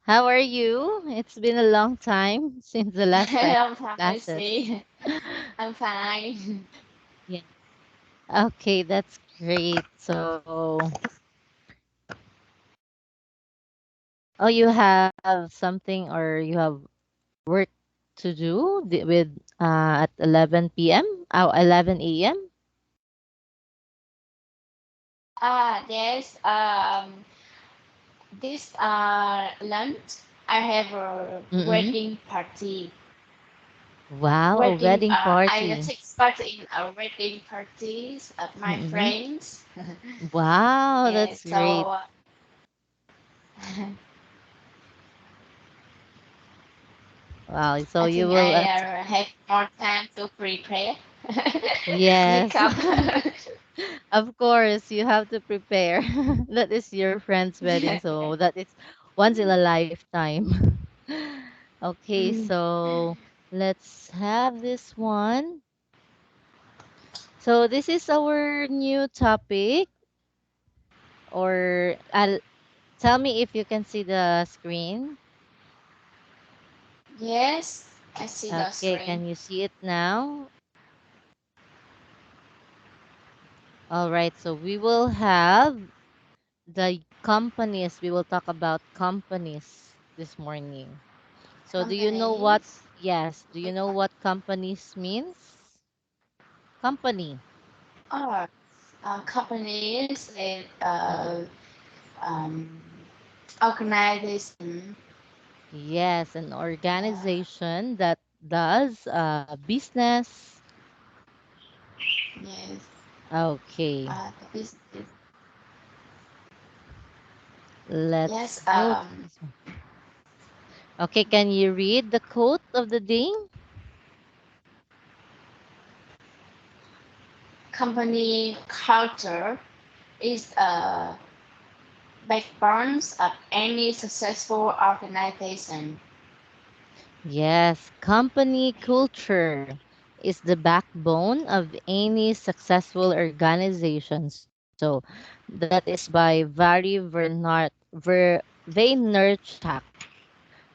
How are you? It's been a long time since the last I'm fine, classes. see. I'm fine. Yeah. Okay, that's great. Oh, you have something or you have work to do with at 11 p.m. Oh, 11 a.m. Yes, this lunch, I have a Mm-mm. wedding party. Wow, wedding I party. take part in a wedding parties of my Mm-mm. friends. Wow, Yeah, that's great. Wow, so I you think will I have more time to prepare, yes. makeup. Of course, you have to prepare. That is your friend's wedding, so that is once in a lifetime. Okay, so let's have this one. So this is our new topic, or tell me if you can see the screen. Yes, I see the Okay, screen. can you see it now? All right, so we will have the companies. We will talk about companies this morning. So do you know what? Companies. Yes. Do you know what companies means? Company. Or companies and Mm-mm. um, organization. Yes, an Uh, organization that does business. yes, Okay, the business. let's Yes, go to this one. Okay, can you read the quote of the day? company culture is a backbone of any successful organization. Yes, company culture is the backbone of any successful organization. So that is by Vary Vaynerchuk.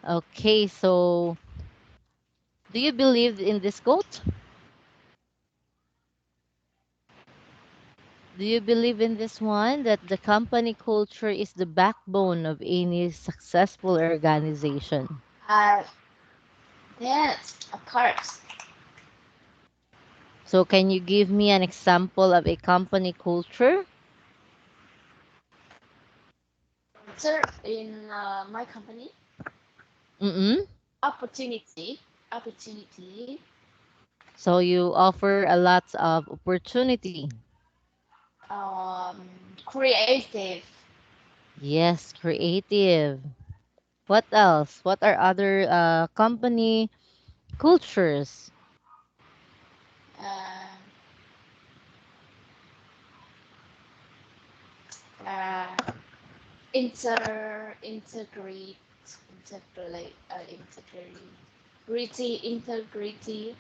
Okay, so do you believe in this quote? Do you believe in this one that the company culture is the backbone of any successful organization? Uh, yes, of course. So can you give me an example of a company culture? So in my company, Mm-mm. opportunity, opportunity, So you offer a lot of opportunity. um, creative, Yes, creative. What else? What are other company cultures? uh, uh, integrate, integrity.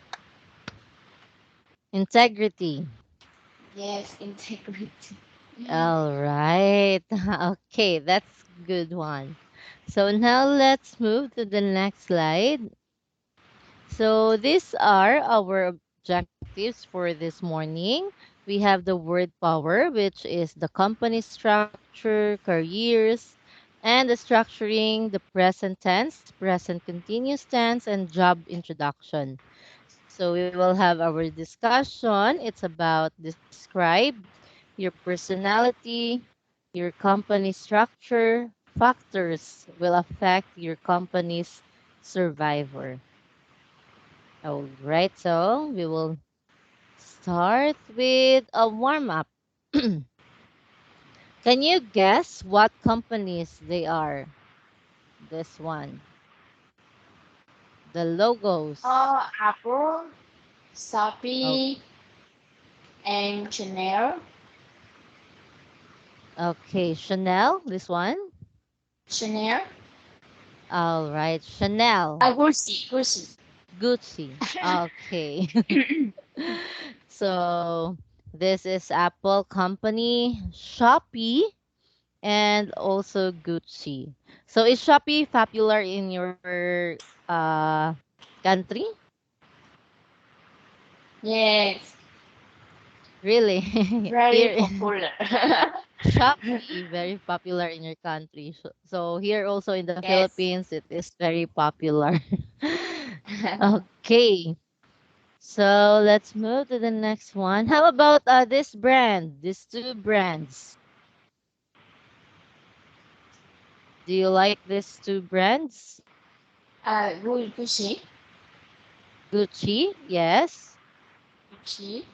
Integrity. Yes, integrity. All right. Okay, that's good one. So now let's move to the next slide. So these are our objectives for this morning. We have the word power, which is the company structure, careers, and the structuring, the present tense, present continuous tense, and job introduction. So we will have our discussion. It's about describe your personality, your company structure, factors will affect your company's survivor. All right, so we will start with a warm up. Can you guess what companies they are? This one, the logos. Apple, Oh, Shopee, and Chanel. okay, Chanel, this one. Chanel. All right, Chanel, Gucci, Gucci. Gucci. Okay. So this is Apple company, Shopee. and also Gucci. So is Shopee popular in your country? Yes, Really? very Here popular. Shopee very popular in your country. So here also in the Yes. Philippines it is very popular. Okay. So let's move to the next one. How about this brand? These two brands. Do you like these two brands? Gucci. Gucci, yes. Gucci.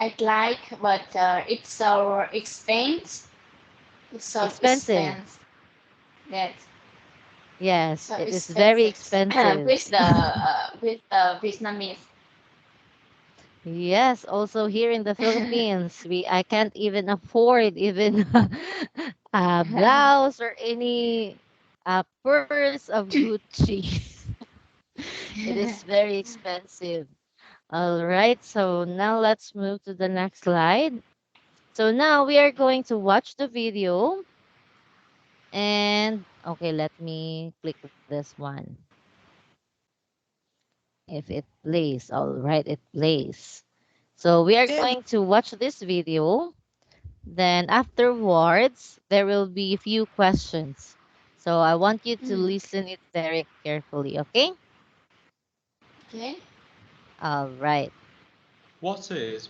I'd like, but it's so expense. It's so Expensive. expense. That's Yes, so it is very expensive. expensive. With Vietnamese. Yes, also here in the Philippines, we I can't even afford even a blouse or any purse of Gucci. It is very expensive. All right, so now let's move to the next slide. So now we are going to watch the video and okay, let me click this one. If it plays, all right, it plays. So we are going to watch this video. Then afterwards, there will be a few questions. So I want you to Mm, listen it very carefully, okay? okay. All right. What is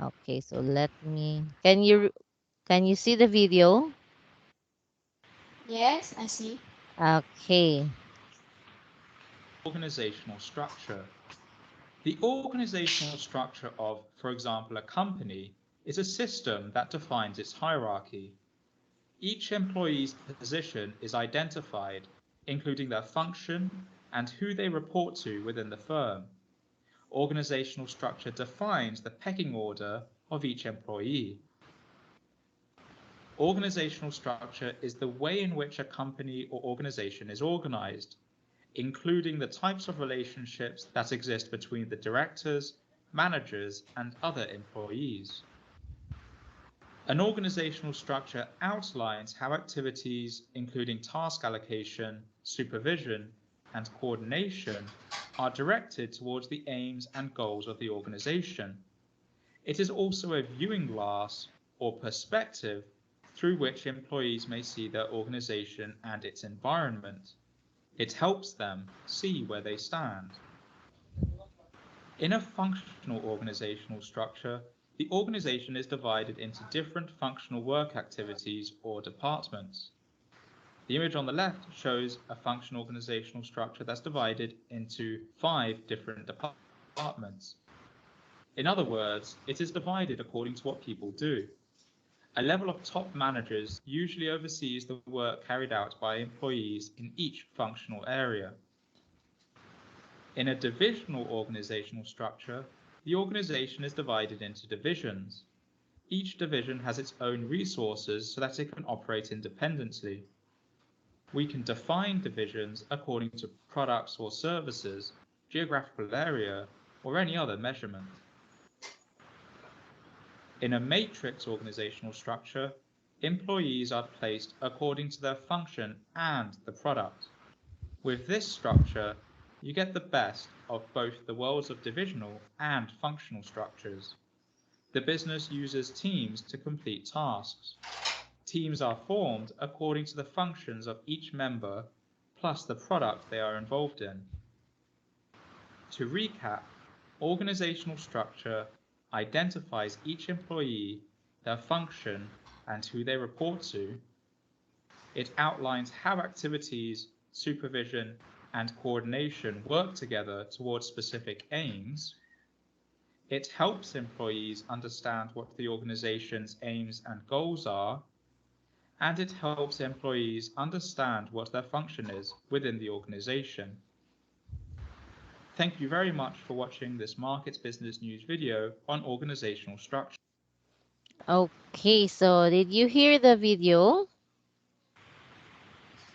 Okay, so let me can you see the video? Yes, I see. Okay. organizational structure? The organizational structure of, for example, a company is a system that defines its hierarchy. Each employee's position is identified, including their function and who they report to within the firm. Organizational structure defines the pecking order of each employee. Organizational structure is the way in which a company or organization is organized, including the types of relationships that exist between the directors, managers, and other employees. An organizational structure outlines how activities, including task allocation, supervision, and coordination, are directed towards the aims and goals of the organization. It is also a viewing glass or perspective through which employees may see their organization and its environment. It helps them see where they stand. In a functional organizational structure, the organization is divided into different functional work activities or departments. The image on the left shows a functional organizational structure that's divided into 5 different departments. In other words, it is divided according to what people do. A level of top managers usually oversees the work carried out by employees in each functional area. In a divisional organizational structure, the organization is divided into divisions. Each division has its own resources so that it can operate independently. We can define divisions according to products or services, geographical area, or any other measurement. In a matrix organizational structure, employees are placed according to their function and the product. With this structure, you get the best of both the worlds of divisional and functional structures. The business uses teams to complete tasks. Teams are formed according to the functions of each member plus the product they are involved in. To recap, organizational structure identifies each employee, their function, and who they report to. It outlines how activities, supervision, and coordination work together towards specific aims. It helps employees understand what the organization's aims and goals are, and it helps employees understand what their function is within the organization. Thank you very much for watching this Markets Business News video on organizational structure. Okay, so did you hear the video?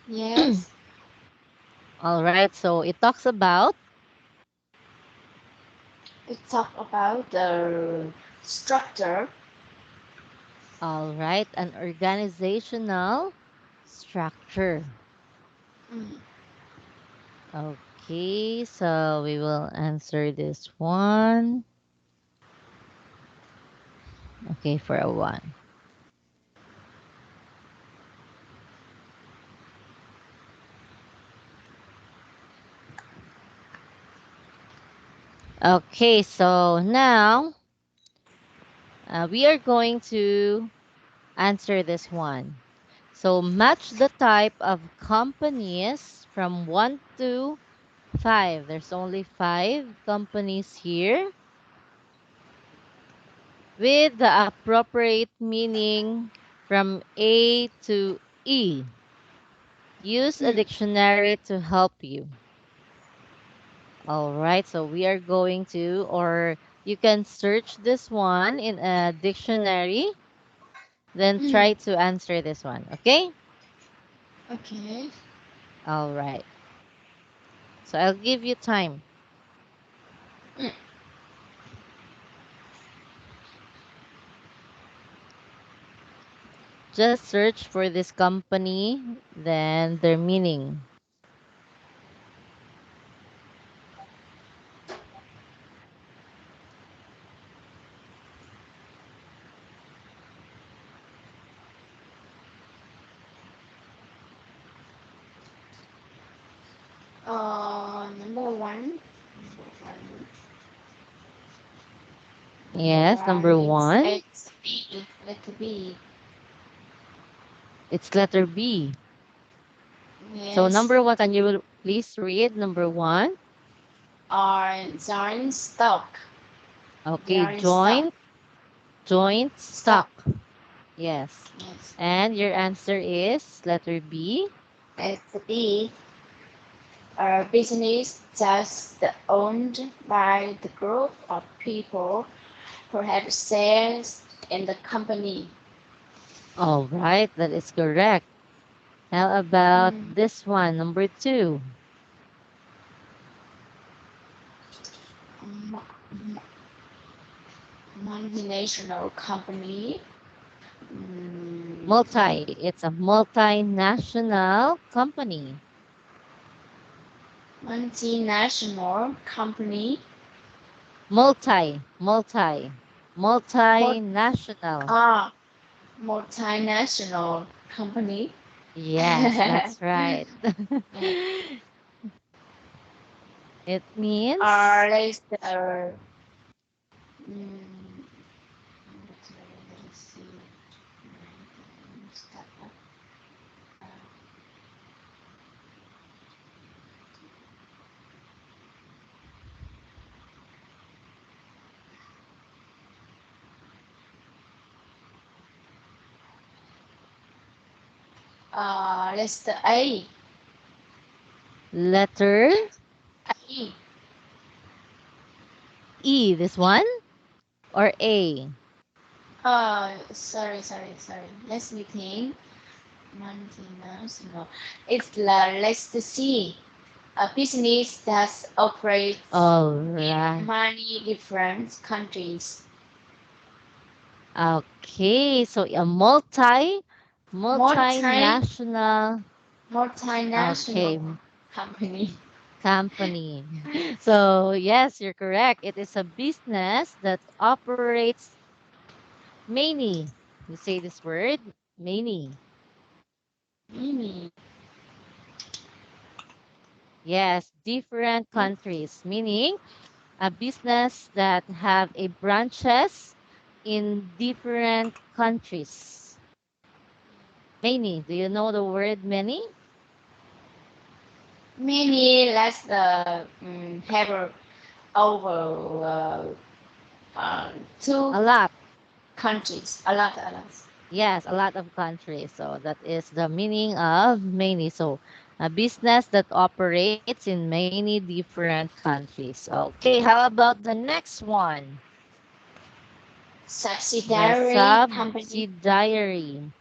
Yes. All right, so it talks about We talk about the structure. All right, an organizational structure. Mm. Okay, so we will answer this one. Okay, for a one. Okay, so now we are going to answer this one. So match the type of companies from 1 to 5. There's only 5 companies here with the appropriate meaning from A to E. Use a Mm. dictionary to help you. All right, so we are going to, or you can search this one in a dictionary, then Mm. try to answer this one. Okay? Okay. All right. So I'll give you time. Mm. Just search for this company, then their meaning. Number one. Number one. Number Yes, one. number It's one, it's B. Letter B. it's letter B. So Yes. number one, can you please read number one? Are giant stock. Okay, Giant stock. joint Stock. stock. Yes. Yes. And your answer is letter B. It's B. A business just owned by the group of people who have shares in the company. All right, that is correct. How about Mm. this one, number two? M- m- Multinational company. Mm. It's a multinational company. Multinational company. Mul- multinational. ah, Multinational company. Yes, that's right. It means Let's mm, let's see. Let's the letter A. E, this one, or A? Sorry. Let me think. Multinational. It's la let's see. A business that operates All in right. many different countries. Okay, so a Multi multinational, okay, multinational company. company. So yes, you're correct. It is a business that operates many. You say this word, many. Mini. Yes, different countries, meaning a business that have a branches in different countries. Many. Do you know the word many? Many let's have over two A lot. countries. A lot. Yes, a lot of countries. So that is the meaning of many. So a business that operates in many different countries. Okay, how about the next one? The Subsidiary company. subsidiary.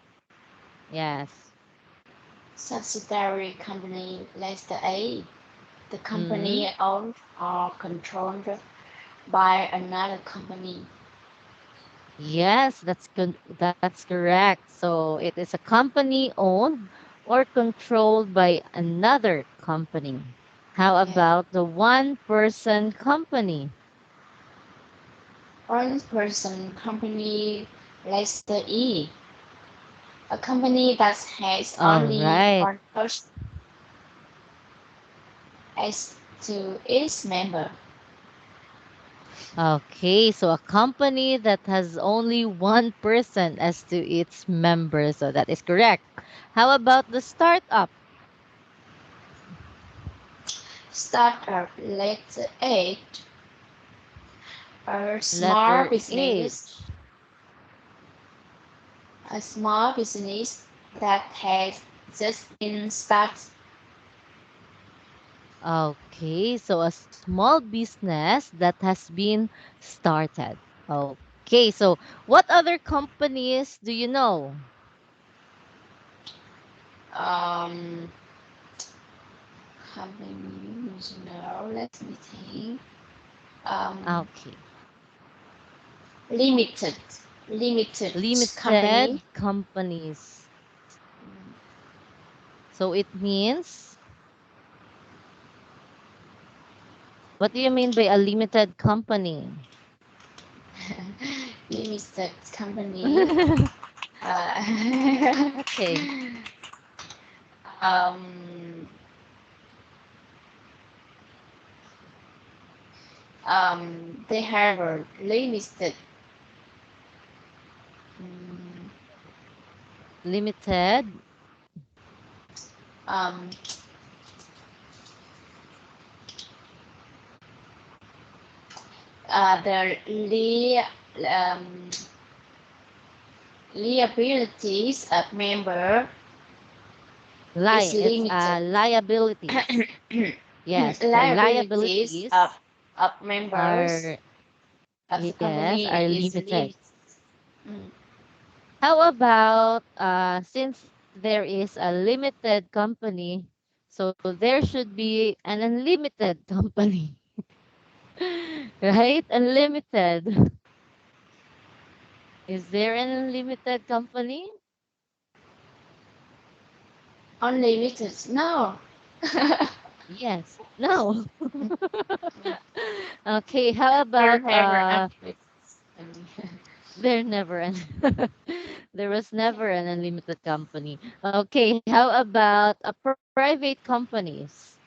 Yes. Subsidiary company. Let's the A. The Mm-hmm. company owned or controlled by another company. Yes, that's correct. So it is a company owned or controlled by another company. How Yeah. about the one person company? One person company, letter E. A company that has All only right. one person as to its member. Okay, so a company that has only one person as to its members. So that is correct. How about the startup? Startup, letter H. A small Letter business, H. a small business that has just been started. Okay, so a small business that has been started. Okay, so what other companies do you know? Um, company, no, let me think. Um, Okay, limited, limited company. limited companies. So it means, what do you mean by a limited company? Limited company. Uh, Okay, um, they have a limited. mm, limited. Um, the um, liabilities of member is It's limited. liabilities. Yes, the Liabilities liabilities of members are, of the yes, company are is limited. limited. Mm. How about since there is a limited company, so there should be an unlimited company, right? Unlimited. Is there an unlimited company? Unlimited? No. Yes. No. Okay, how There about never unlimited. there never an there was never an unlimited company. Okay, how about a private companies?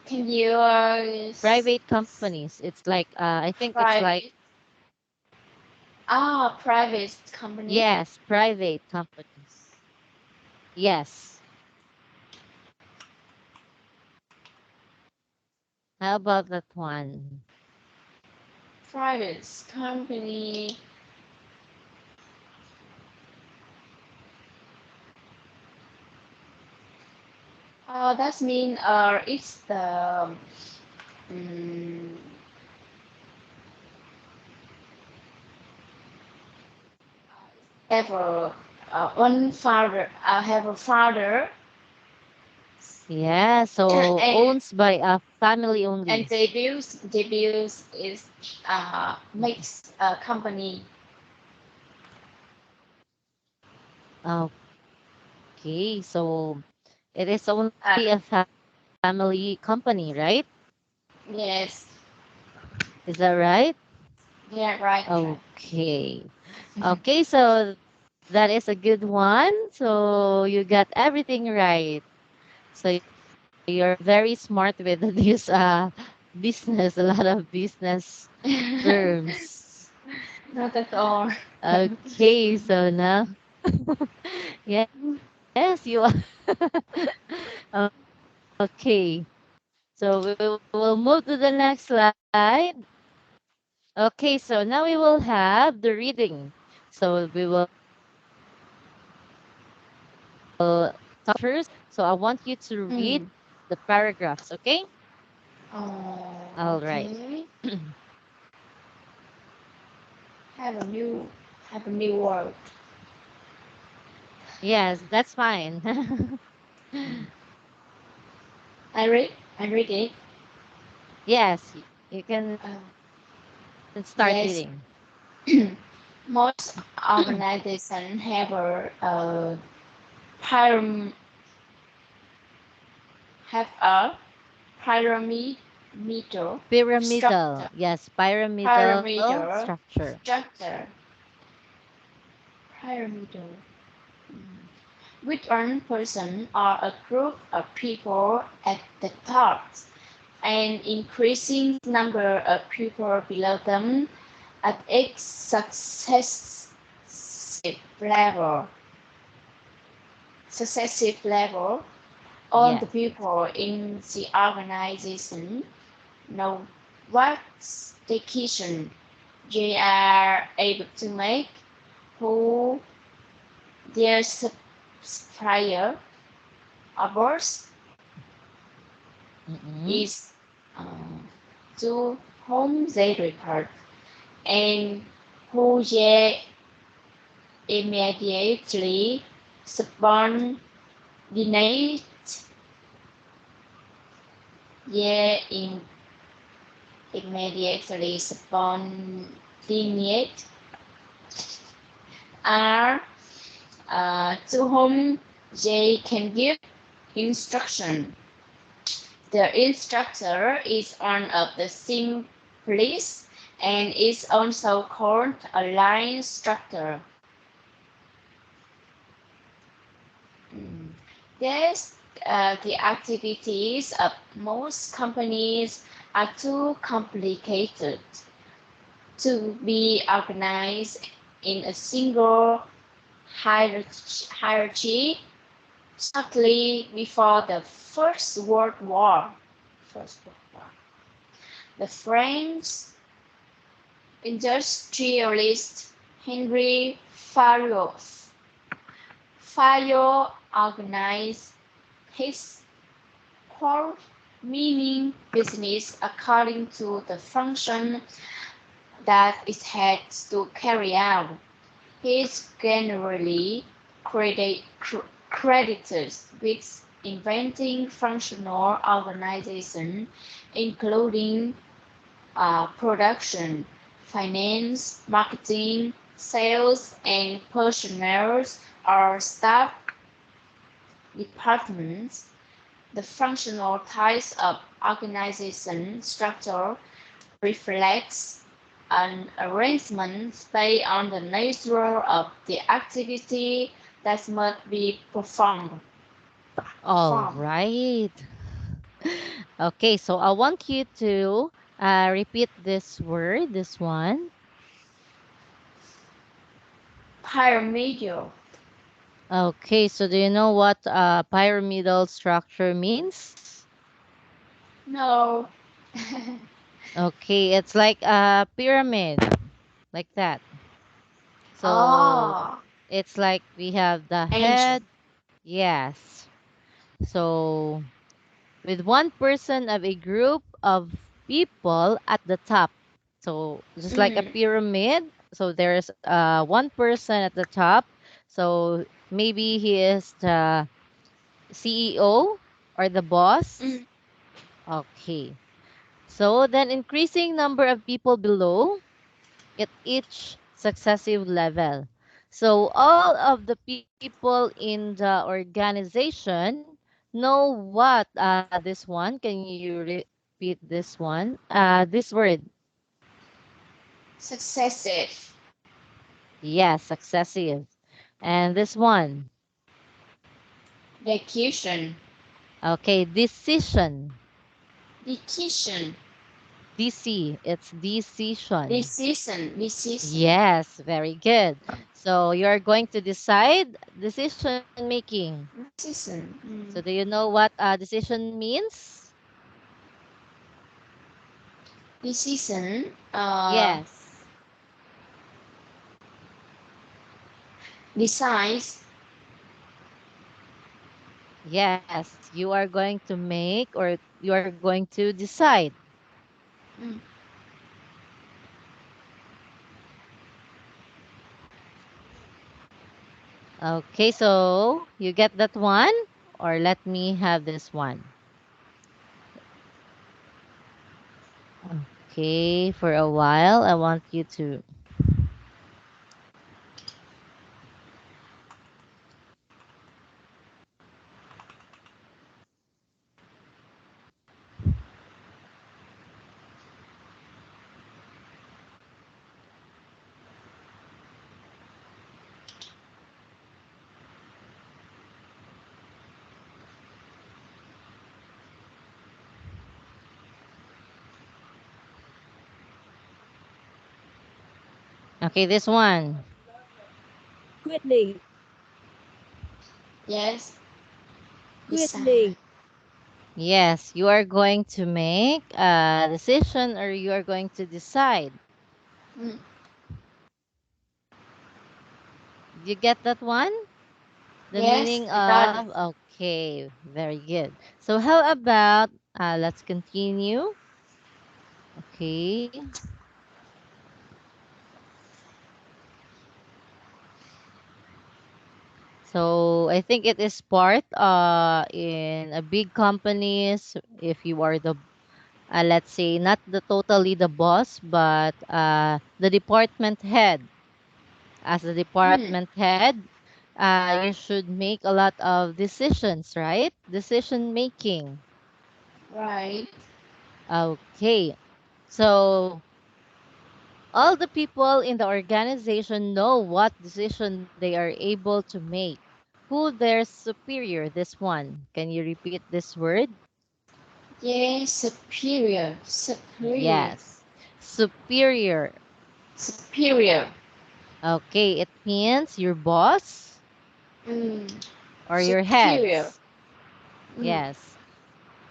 Can you Private companies. It's like I think it's like, private private company? yes, private companies. Yes. How about that one? Private company. That mean it's the um, ever one father. I have a father, Yeah, so and owns by a family and only. debuts is makes a company. Okay, so it is only a Uh, family company, right? yes, Is that right? yeah, right, right. Okay. Okay, so that is a good one. So you got everything right. So you're very smart with this business, a lot of business terms. Not at all. Okay, so now yes, you are. Okay. So we will move to the next slide. Okay, so now we will have the reading. So we will talk first. So I want you to read the paragraphs, okay? Mm. All right. Okay. Have a new have a new word. Yes, that's fine. I read it. Yes, you can read. You Uh, can start eating. yes, most organizations have pyram- have a pyramidal Pyramidal. structure. Yes, pyramidal Pyramidal structure. structure. Pyramidal. With one person or a group of people at the top, and increasing number of people below them at each successive level. Successive level, all the Yes. people in the organization know what decision they are able to make, who their supplier or boss Mm-mm. is, uh, to whom they report, and who they immediately subordinate, they immediately subordinate are, to whom they can give instruction. The instructor is one of the simplest and is also called a line instructor. Mm. Yes, the activities of most companies are too complicated to be organized in a single hierarchy. Shortly before the First World War, the French industrialist Henry Fayot organized his core meaning business according to the function that it had to carry out. He is generally credited with inventing functional organization, including production, finance, marketing, sales, and personnel or staff departments. The functional types of organization structure reflects an arrangement based on the nature of the activity that must be performed. All Performed. right. Okay, so I want you to repeat this word, this one. Pyramidal. Okay, so do you know what pyramidal structure means? No. Okay, it's like a pyramid, like that. So Oh, it's like we have the ancient. head. Yes. So with one person of a group of people at the top. So just like a Mm, pyramid. So there's one person at the top. So maybe he is the CEO or the boss. mm. Okay. So then increasing number of people below at each successive level. So all of the people in the organization know what this one. Can you repeat this one? This word. Successive. Yes, successive. And this one. Execution. Okay, decision. Decision. DC. It's decision. Decision. Yes, very good. So you're going to decide decision making. Decision. So do you know what decision means? Decision. Yes. Decides. Yes, you are going to make or you are going to decide. Mm. Okay, so you get that one or let me have this one. Okay, for a while, I want you to. Okay, this one. Yes, decide. Quitting. Yes, you are going to make a decision or you are going to decide. Mm, Did you get that one? The yes, meaning I got it. of, okay, very good. So, how about, let's continue. Okay. So, I think it is part in a big companies if you are the let's say not the totally the boss but the department head. As the Mm, department head, you should make a lot of decisions, right? Decision making. right. Okay. So all the people in the organization know what decision they are able to make. Who their superior, this one. Can you repeat this word? Yes, superior, superior, Yes. Superior. superior. Okay, it means your boss Mm, or your superior. heads. Mm, Yes,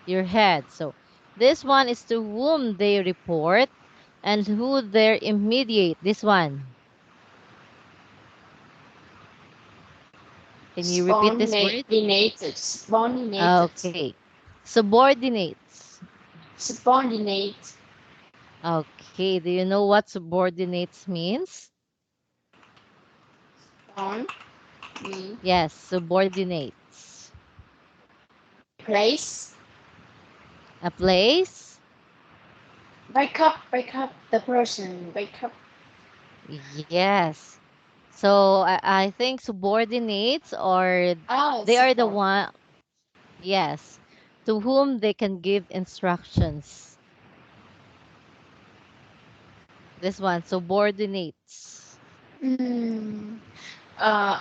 your head. So this one is to whom they report and who their immediate. This one. Can you repeat this word? subordinated, subordinated, Okay. Subordinates. subordinate. Okay. Do you know what subordinates means? On. Mm, Yes, subordinates. place. A place? Wake up the person. Wake up. Yes. So I think subordinates or Ah, they are the support. one, yes, to whom they can give instructions. This one, subordinates. Mm, uh,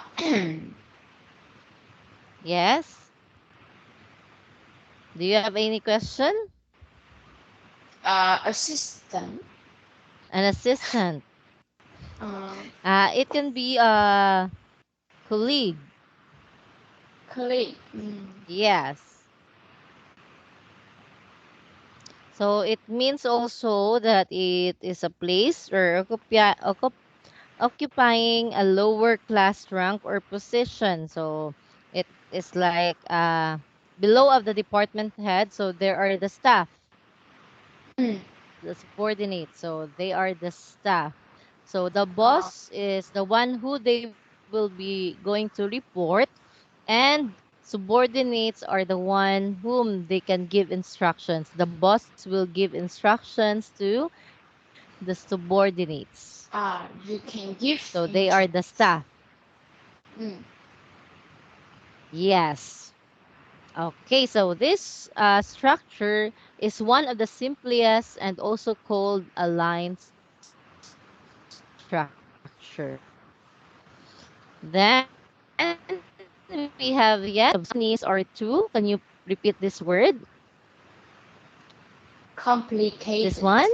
Yes? Do you have any question? assistant. An assistant. Uh, It can be a colleague. colleague. Mm, Yes. So it means also that it is a place or occupying a lower class rank or position. So it is like below of the department head. So there are the staff, mm, the subordinates. So they are the staff. So the uh, boss is the one who they will be going to report, and subordinates are the one whom they can give instructions. The boss will give instructions to the subordinates. you can So give they are the staff. instructions. Mm, Yes. Okay, so this structure is one of the simplest and also called a line structure. Then we have yet companies or two. Can you repeat this word? This complicated. one?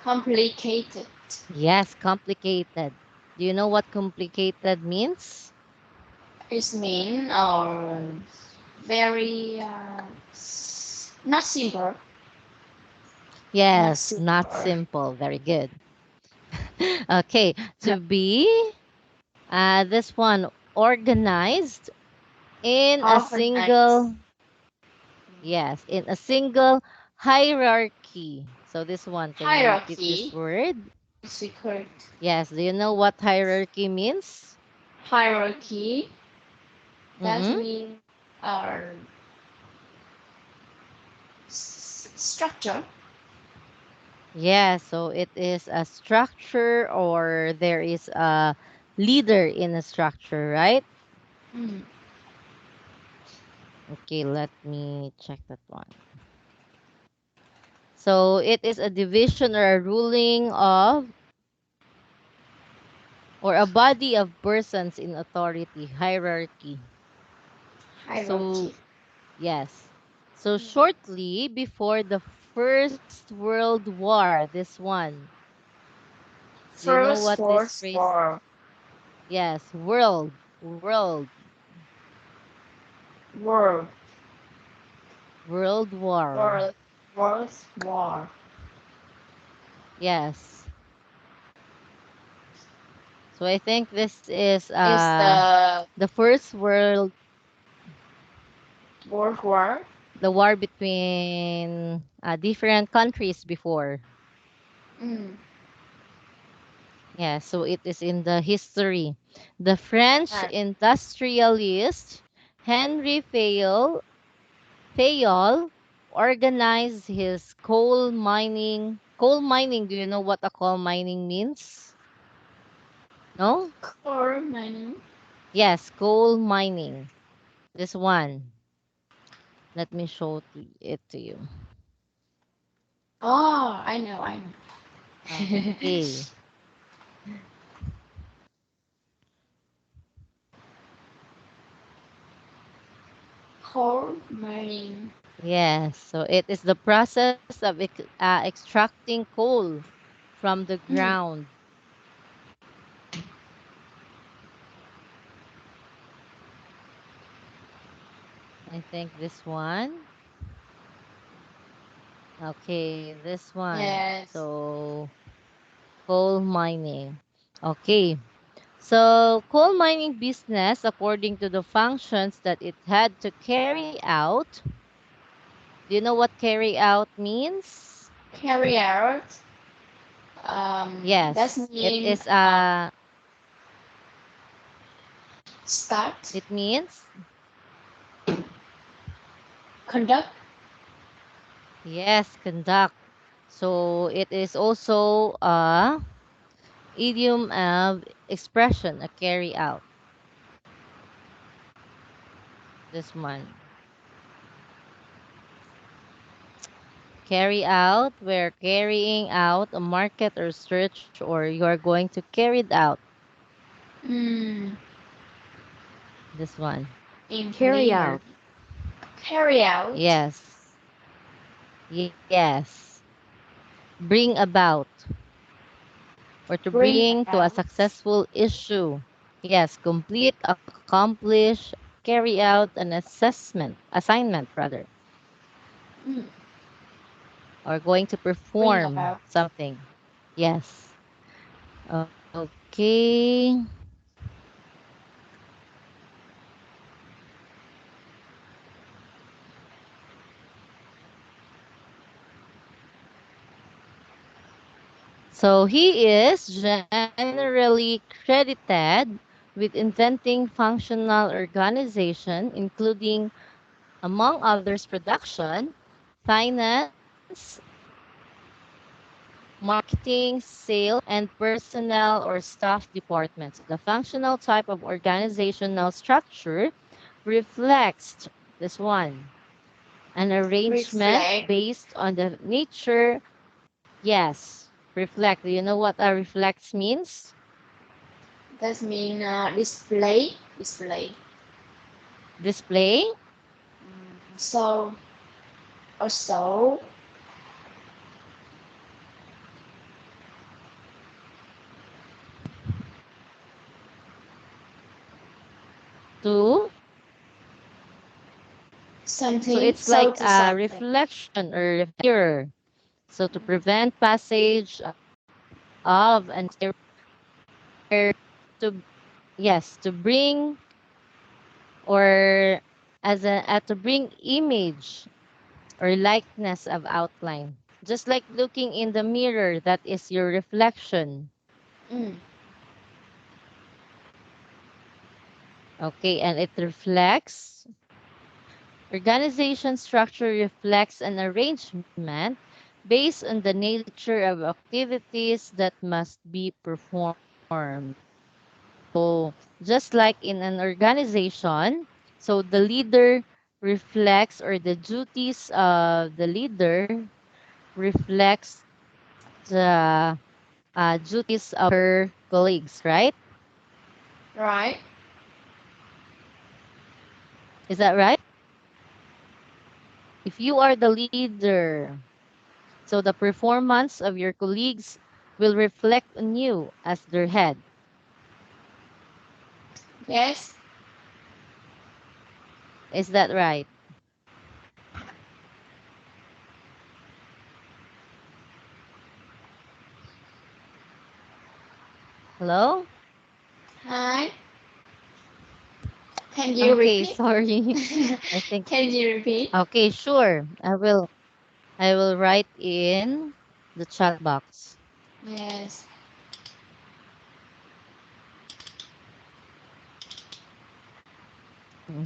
Complicated. Yes, complicated. Do you know what complicated means? Is mean or very not simple. Not Yes, not simple. simple. Very good. Okay, to be this one organized in a Organized. single, yes, in a single hierarchy. So this one, can you repeat this Hierarchy. word? Secret. Yes, do you know what hierarchy means? Hierarchy. That Mm-hmm. means uh, structure. Yeah, so it is a structure or there is a leader in a structure, right? Mm. Okay, let me check that one. So it is a division or a ruling of or a body of persons in authority, hierarchy. Hierarchy. So, yes. So shortly before the First World War, this one. Do you know First what this World phrase? War. Yes, world, World. world war. World. World War. Yes. So I think this is Is the the first world, World War? the war between different countries before. Mm. Yeah, so it is in the history. The French Ah, industrialist Henry Fayol organized his coal mining. Coal mining, do you know what a coal mining means? No? coal mining. Yes, coal mining. This one. Let me it to you. Oh, I know. Okay. Coal mining. Yes, so it is the process of extracting coal from the Mm. ground. I think this one. Okay, this one. Yes. So, coal mining. Okay. So, coal mining business, according to the functions that it had to carry out, do you know what carry out means? Carry out. That's Yes, it mean is start, it means conduct. yes, conduct. So, it is also a idiom of expression, a carry out. This one. Carry out, we're carrying out a market or search, or you are going to carry it out. Mm. This one. In Carry manner. out. Carry out. Yes. Yes. Bring about or to Bring bring to a about. successful issue. Yes, complete, accomplish, carry out an assignment rather, Mm. or going to Bring perform about. something. Yes. Okay. So he is generally credited with inventing functional organization, including, among others, production, finance, marketing, sales, and personnel or staff departments. The functional type of organizational structure reflects this one, an arrangement Reflect. based on the nature. Yes, reflect. Do you know what a reflex means? That mean display. Display. Display So also to. So something. it's So like to a something. reflection or mirror. So to prevent passage of an or to yes to bring or as a to bring image or likeness of outline. Just like looking in the mirror, that is your reflection. Mm. Okay, and it organization structure reflects an arrangement based on the nature of activities that must be performed. So, just like in an organization, so the leader reflects, or the duties of the leader reflects the duties of her colleagues, right? Right. Is that right? If you are the leader, so the performance of your colleagues will reflect on you as their head. Yes. Is that right? Hello? Hi. Can you Okay, repeat? sorry. I think Can you repeat? okay, sure. I will write in the chat box. Yes. Mm,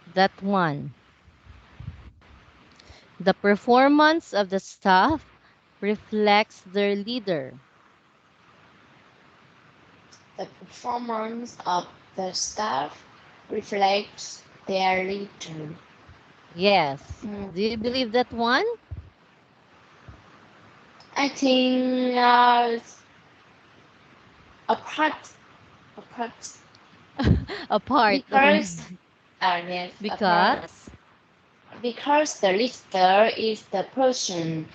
that one. The performance of the staff reflects their leader. The performance of the staff reflects their leader. Yes. Mm. Do you believe that one? I think a part, a part, A part. because yes, a part, Because because the leader is the person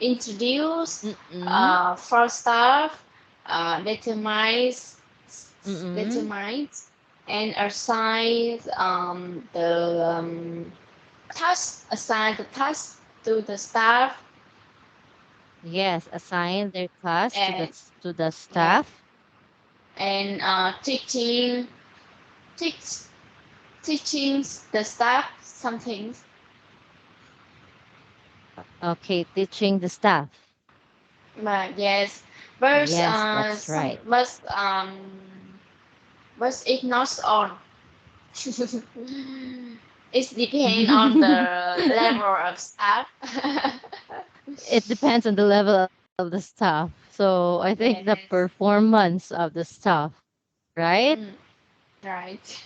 introduced mm-mm, for staff, determines, mm-mm. determines, and assigns the task, assign the task to the staff, Yes, assign their task to and the yeah, staff. and teach teaching the staff some things. Okay, teaching the staff. But yes, but Yes, that's some right. but it's not all. It depends on the level of staff. It depends on the level of the staff. So I think the Yes. performance of the staff, right? Mm, right.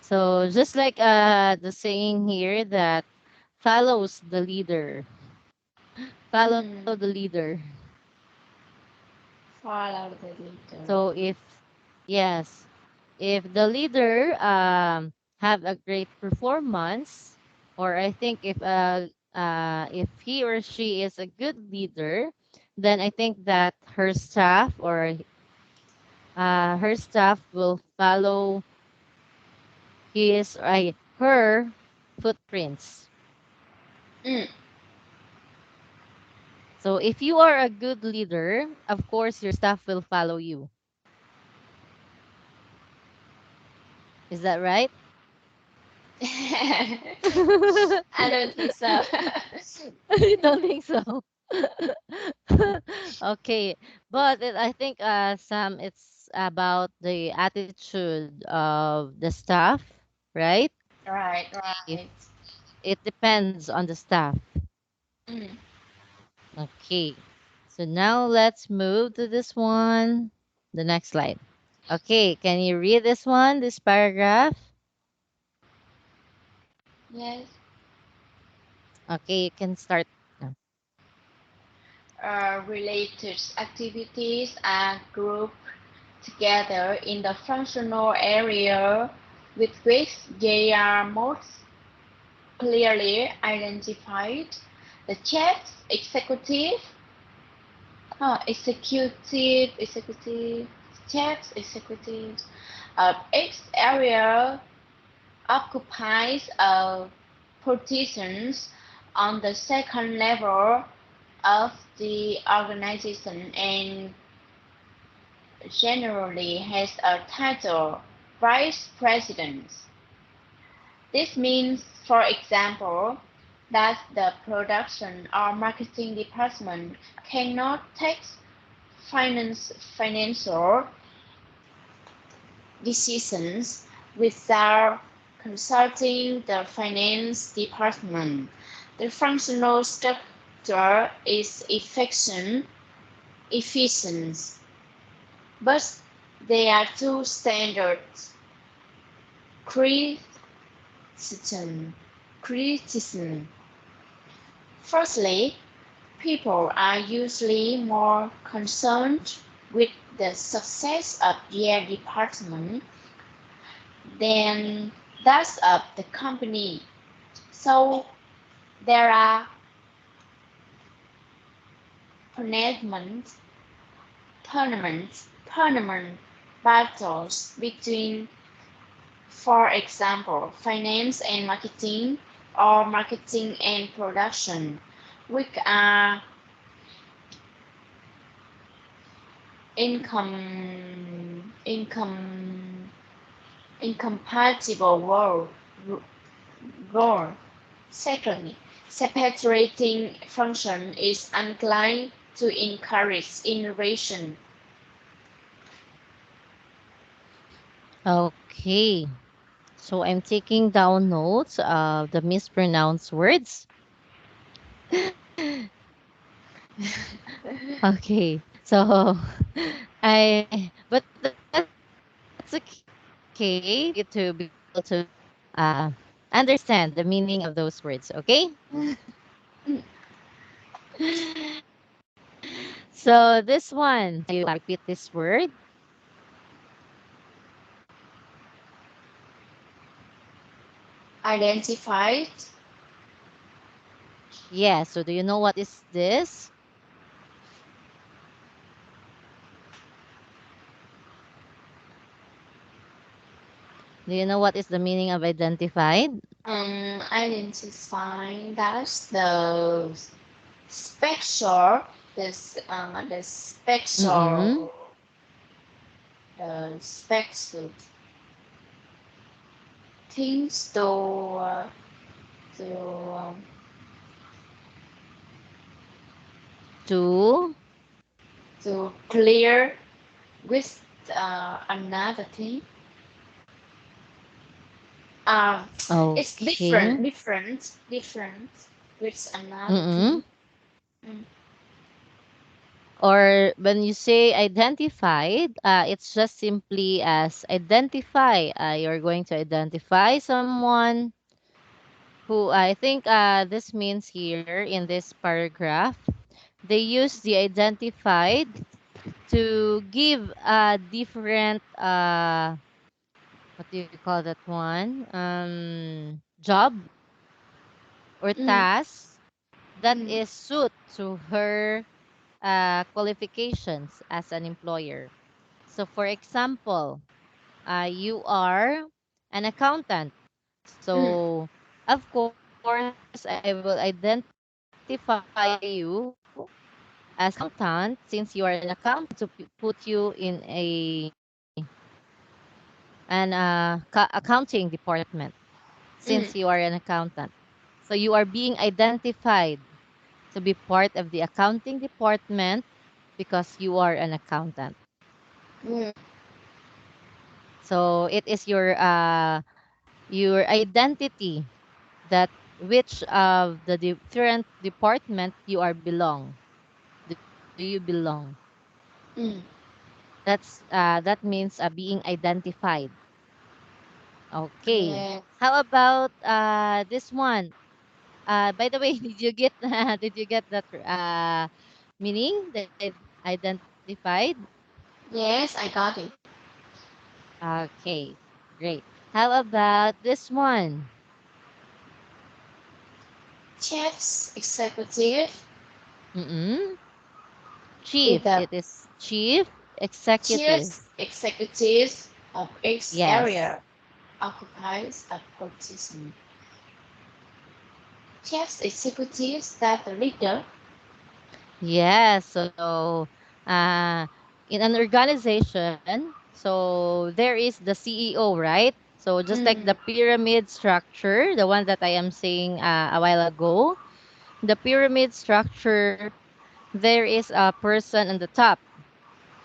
So just like the saying here that follows the leader, follow the Mm, leader. follow the leader. So if yes, if the leader have a great performance, or I think if he or she is a good leader, then I think that her staff, or her staff will follow her footprints. Mm. So if you are a good leader, of course your staff will follow you. Is that right? I don't think so. I don't think so. Okay, but I think Sam, it's about the attitude of the staff, right? Right, If right. it depends on the staff. Mm. Okay, so now let's move to this one, the next slide. Okay, can you read this one, this paragraph? Yes. Okay, you can start now. Related activities are grouped together in the functional area with which they are most clearly identified. The executive, chiefs, executives of each area occupies a positions on the second level of the organization and generally has a title vice president. This means, for example, that the production or marketing department cannot take financial decisions without consulting the finance department. The functional structure is efficient, but there are two standards: criticism. criticism. Firstly, people are usually more concerned with the success of their department than that of the company. So there are permanent, permanent battles between, for example, finance and marketing or marketing and production, which are income, income, incompatible role. Secondly, separating function is inclined to encourage innovation. Okay. So I'm taking down notes of the mispronounced words. Okay. So but that's okay. For you to be able to understand the meaning of those words, okay? So this one, can you repeat this word? Identified. Yeah, so do you know what is this? Do you know what is the meaning of identified? Identifying that's the spectral, the Mm-mm. spectral, the spectral things to To to clear with another thing. Uh, it's okay. different with another thing. Mm-mm. Mm, Or when you say identified, it's just simply as identify. You're going to identify someone who I think this means here in this paragraph. They use the identified to give a different what do you call that one? Job or mm, task that mm, is suit to her qualifications as an employer. So, for example, you are an accountant. mm, So, of course, I will identify you as an accountant since you are an accountant. So, I'm going to put you in an accounting department since mm, you are an accountant. So, you are being identified to be part of the accounting department because you are an accountant. mm, So it is your identity that which of the different department you are belong. Do you belong? mm. That means being identified. Okay. Yeah. How about this one? By the way, did you get did you get that meaning? The identified? Yes, I got it. Okay, great. How about this one? Chief's executive Mm-mm. is Chief. the It is chief executive. chief executive of each Yes. area occupies a position. Chief executives that the leader. Yes. So, uh, in an organization, so there is the CEO, right? So just like Mm, the pyramid structure, the one that I am saying a while ago, the pyramid structure, there is a person on the top,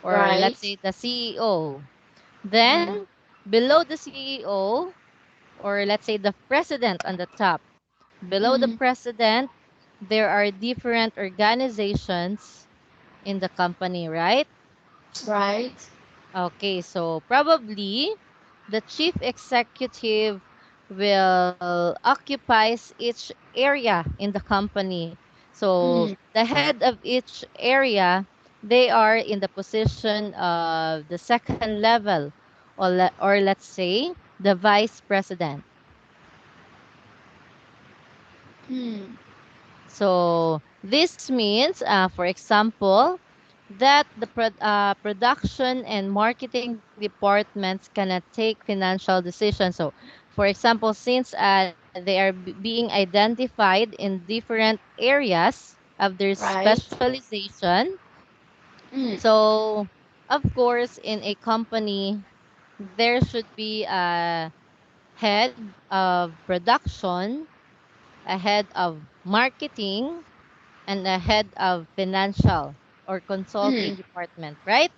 or let's right. say the CEO. Mm, Then below the CEO, or let's say the president on the top, below the mm, president, there are different organizations in the company, right? right. Okay, so probably the chief executive will occupies each area in the company. So Mm, the head of each area, they are in the position of the second level, or let's say the vice president. mm, So this means, for example, that the production and marketing departments cannot take financial decisions. So, for example, since they are being identified in different areas of their right. specialization, Mm, so of course, in a company, there should be a head of production, a head of marketing, and a head of financial or mm, consulting department, right?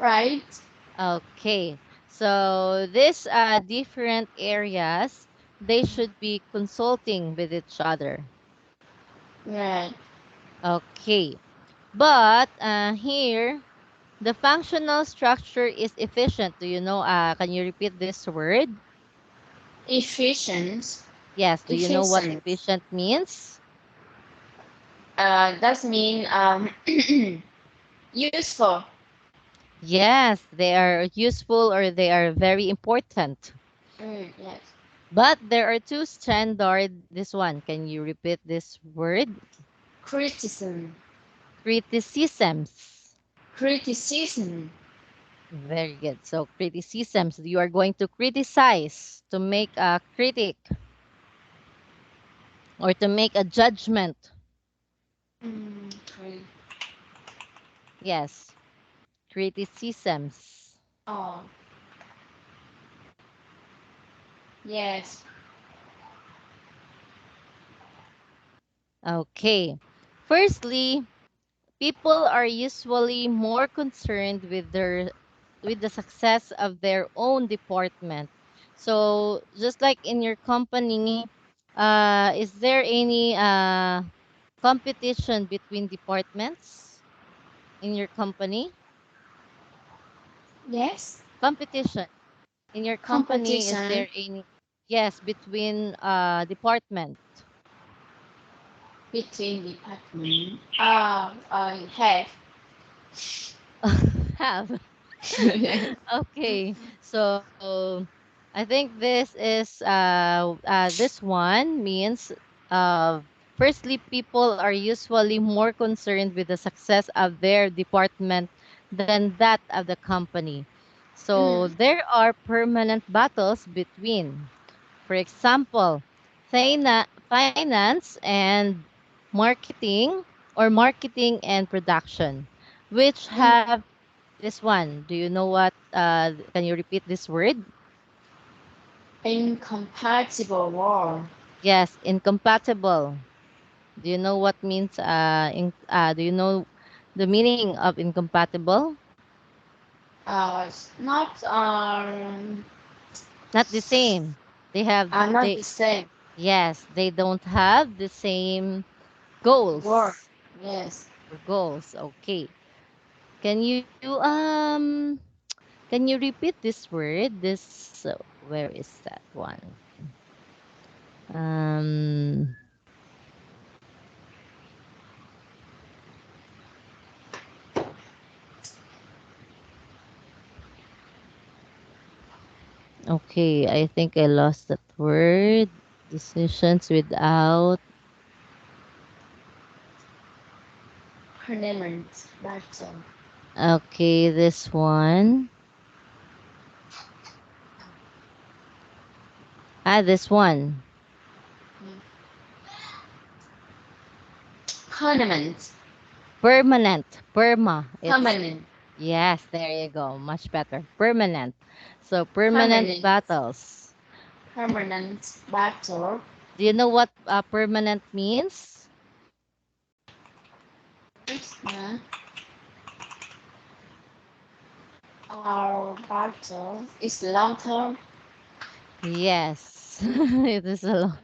right. Okay. So these different areas, they should be consulting with each other. Right. Okay. But here, the functional structure is efficient. Do you know? Can you repeat this word? Efficient. Yes. Do you know what Efficient. efficient means? That mean useful. Yes, they are useful or they are very important. Yes. But there are two standard. This one, can you repeat this word? Criticism. Criticisms. Criticism. Very good. So criticisms, you are going to criticize, to make a critic or to make a judgment. Cri- Yes, criticisms. oh, yes. Okay. Firstly, people are usually more concerned with the success of their own department. So just like in your company, is there any competition between departments in your company? Yes. Competition in your company, is Competition there any? Yes, between department. between department. I have. Have. Okay, so I think this one means firstly, people are usually more concerned with the success of their department than that of the company. So Mm, there are permanent battles between, for example, finance and marketing, or marketing and production, which mm. have this one. Do you know what? Can you repeat this word? Incompatible war. Yes, incompatible. Do you know what means? Do you know the meaning of incompatible? Not Not the same. They have not the they same. Yes, they don't have the same War. goals Yes. or goals. Okay. Can you can you repeat this word? Where is that one? Um. Okay, I think I lost that word. Decisions without. Parliament. Battle. Okay, this one. This one. Parliament. Permanent. Perma. It's Permanent. yes, there you go. Much better. Permanent. So permanent Permanent. battles. Permanent battle. Do you know what permanent means? Uh, our battle is long term. Yes. It is a lot.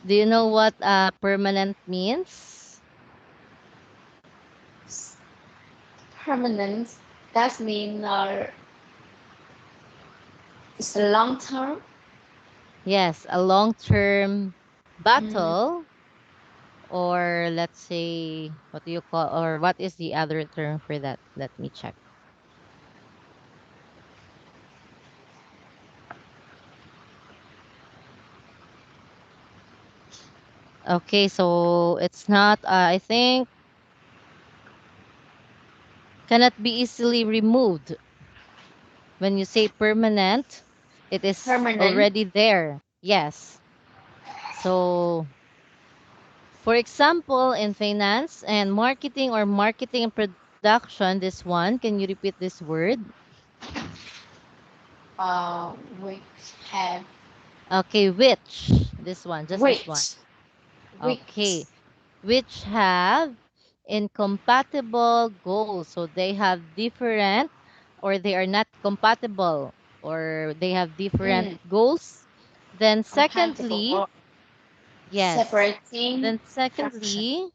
Do you know what permanent means? Permanent. That means it's long term. Yes, a long-term Mm, battle, or let's say, what do you call, or what is the other term for that? Let me check. Okay, so it's not, I think, cannot be easily removed. When you say permanent, it is permanent. already there. Yes. So, for example, in finance and marketing or marketing and production, this one, can you repeat this word? We have Okay, which? This one, just this one. which Okay, which have incompatible goals. So they have different, or they are not compatible, or they have different mm, goals. Then compatible secondly, or yes. separating Then function. secondly,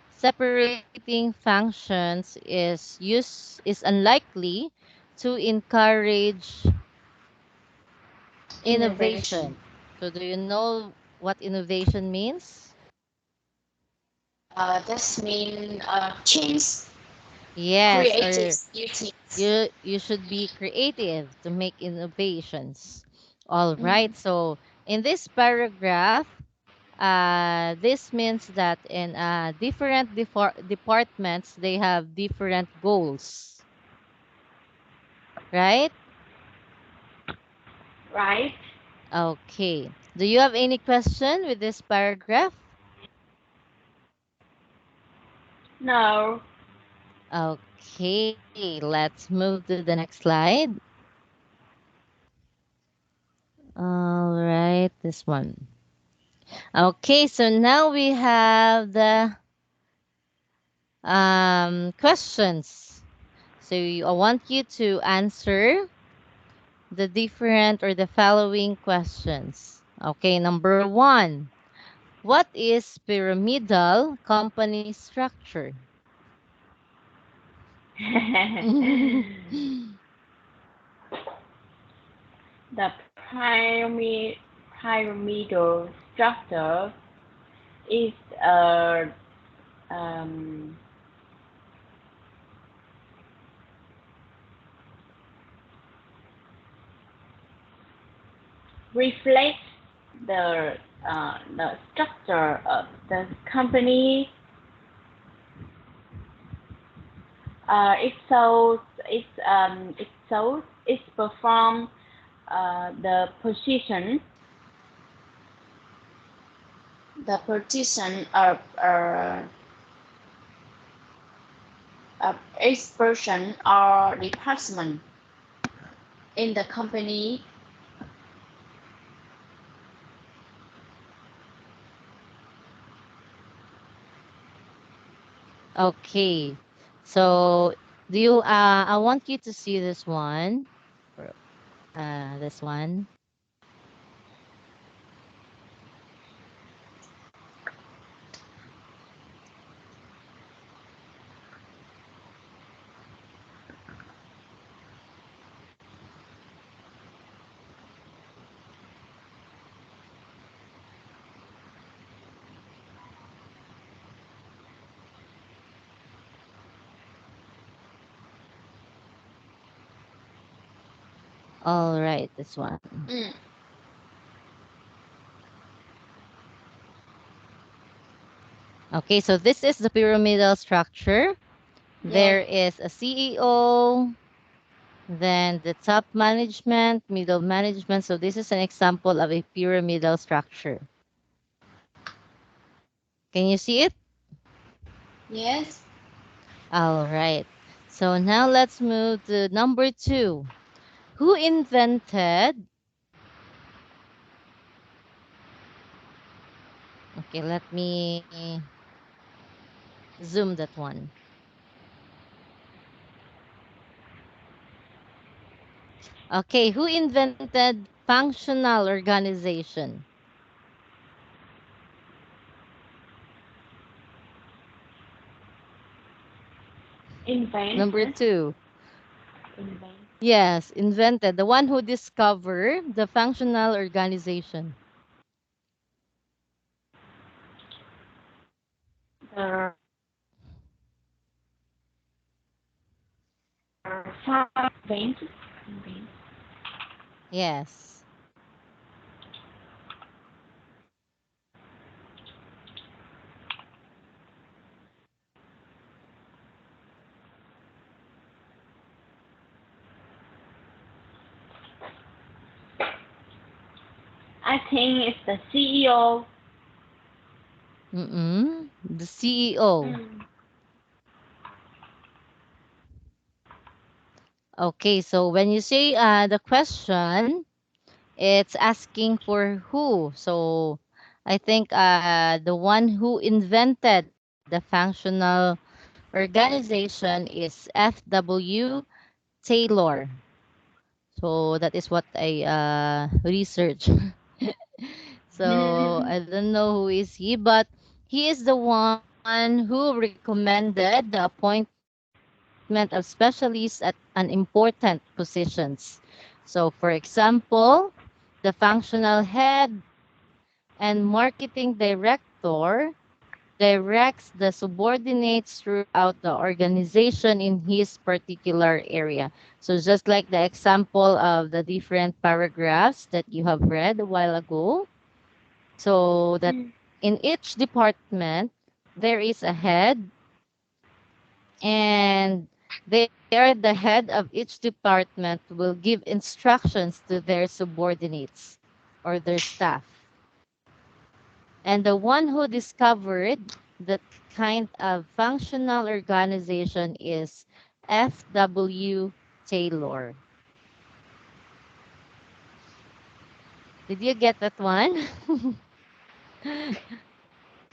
separating functions is unlikely to encourage Innovation. innovation. So do you know what innovation means? This mean change Yes, creative or duties. you should be creative to make innovations. All Mm, right. So in this paragraph, this means that in different departments they have different goals, right? right? Okay. Do you have any question with this paragraph? No. Okay, let's move to the next slide. All right, this one. Okay, so now we have the questions. So I want you to answer the different or the following questions. Okay, number one. What is pyramidal company structure? The pyramidal structure is a um, reflects the the structure of the company. It perform the position of each person or department in the company. Okay. So do you I want you to see this one. Or, this one. All right, this one. Mm, Okay, so this is the pyramidal structure. yeah. There is a CEO, then the top management, middle management. So this is an example of a pyramidal structure. Can you see it? Yes. All right. So now let's move to number two. Who invented? Okay, let me zoom that one. Okay, who invented functional organization? Number Invented. two. Invent. Yes, invented. The one who discovered the functional organization. The far invent. Invent. Yes. I think it's the CEO. Mm-mm. The CEO. Mm. Okay, so when you say the question, it's asking for who. So I think the one who invented the functional organization is F.W. Taylor. So that is what I research. So I don't know who is he, but he is the one who recommended the appointment of specialists at an important positions. So for example, the functional head and marketing director directs the subordinates throughout the organization in his particular area. So just like the example of the different paragraphs that you have read a while ago, so that Mm. in each department there is a head, and they are the head of each department will give instructions to their subordinates or their staff. And the one who discovered that kind of functional organization is F.W. Taylor. Did you get that one?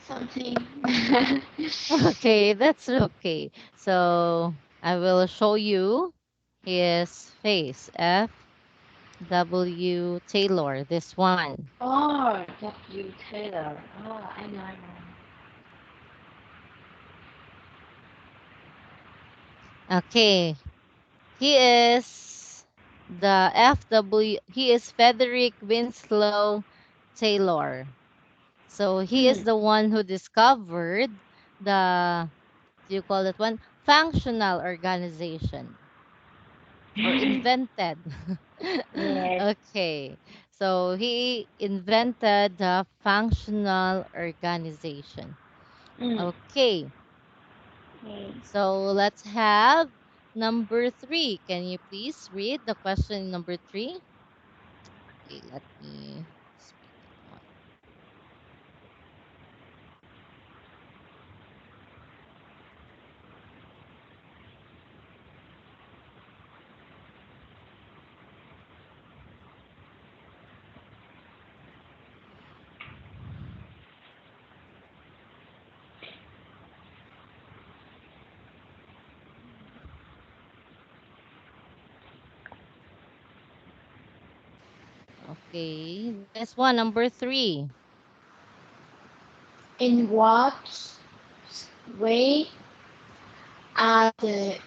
Something. Okay, that's okay. So I will show you his face. F.W. Taylor, this one. Oh, W. Taylor. Oh, I know, I know. Okay, he is the FW, he is Frederick Winslow Taylor. So he is Mm. the one who discovered the, do you call it one? Functional organization or invented. Yes. Okay. So he invented the functional organization. Mm. Okay. Okay. So let's have number three. Can you please read the question number three? Okay, let me speak that one. Okay, this one, number three. In what way are the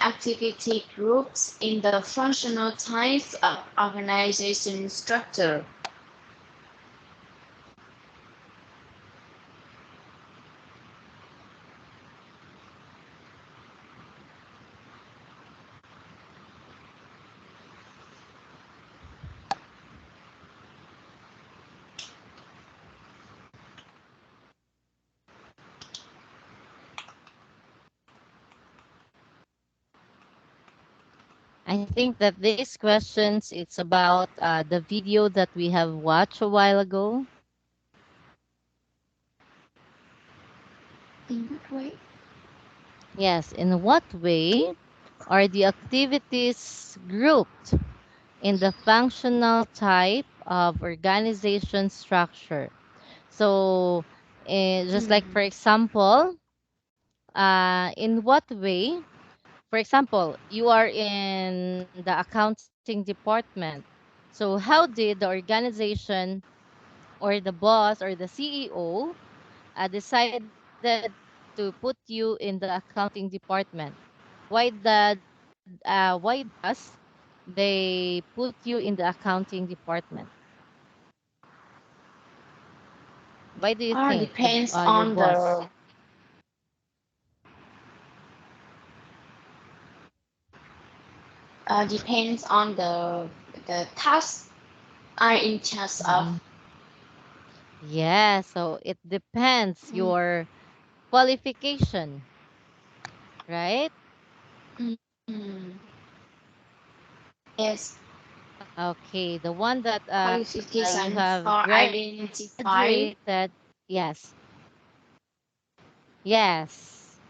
activity groups in the functional types of organization structure? I think that these questions, it's about the video that we have watched a while ago. In what way? Yes, in what way are the activities grouped in the functional type of organization structure? So, just like Mm. for example, in what way, for example, you are in the accounting department. So, how did the organization or the boss or the CEO decided to put you in the accounting department? Why does they put you in the accounting department? Why do you think Depends your on boss? the depends on the task I'm in charge of. Mhm. Yeah, so it depends Mm. your qualification, right? Mm. Yes, Okay, the one that you qualification have for graduated. identify. Yes, yes.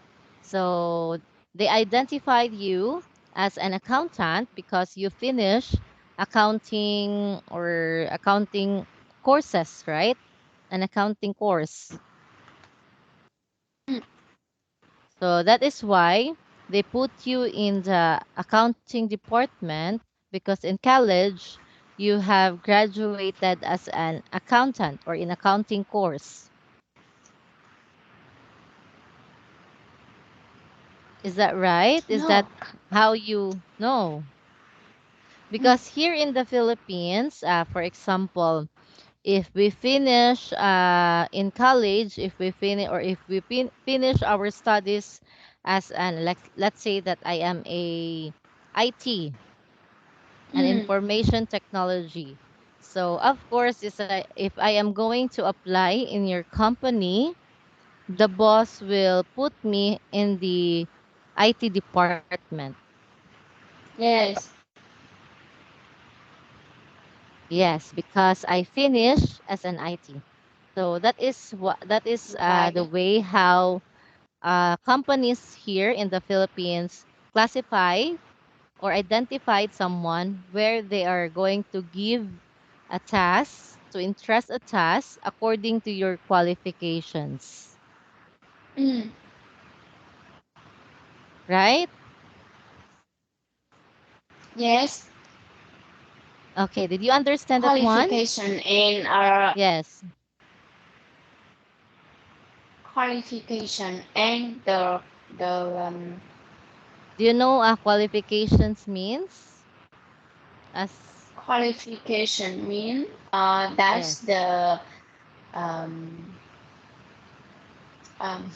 So they identified you as an accountant because you finish accounting or accounting courses, right? An accounting course. Mm. So that is why they put you in the accounting department because in college you have graduated as an accountant or in accounting course. Is that right? Is No. that how you know? Mm. Because here in the Philippines, for example, if we finish in college, if we finish or if we finish our studies as an like let's say that I am a IT and Mm. information technology. So of course, if I am going to apply in your company, the boss will put me in the IT department. Yes. Yes, because I finished as an IT. So that is the Right. way how companies here in the Philippines classify or identified someone where they are going to give a task, to entrust a task according to your qualifications. Mm. Right? Yes. Okay, did you understand that one? Qualification and Yes. qualification and the Do you know qualifications means? As qualification mean that's yes. the um, um,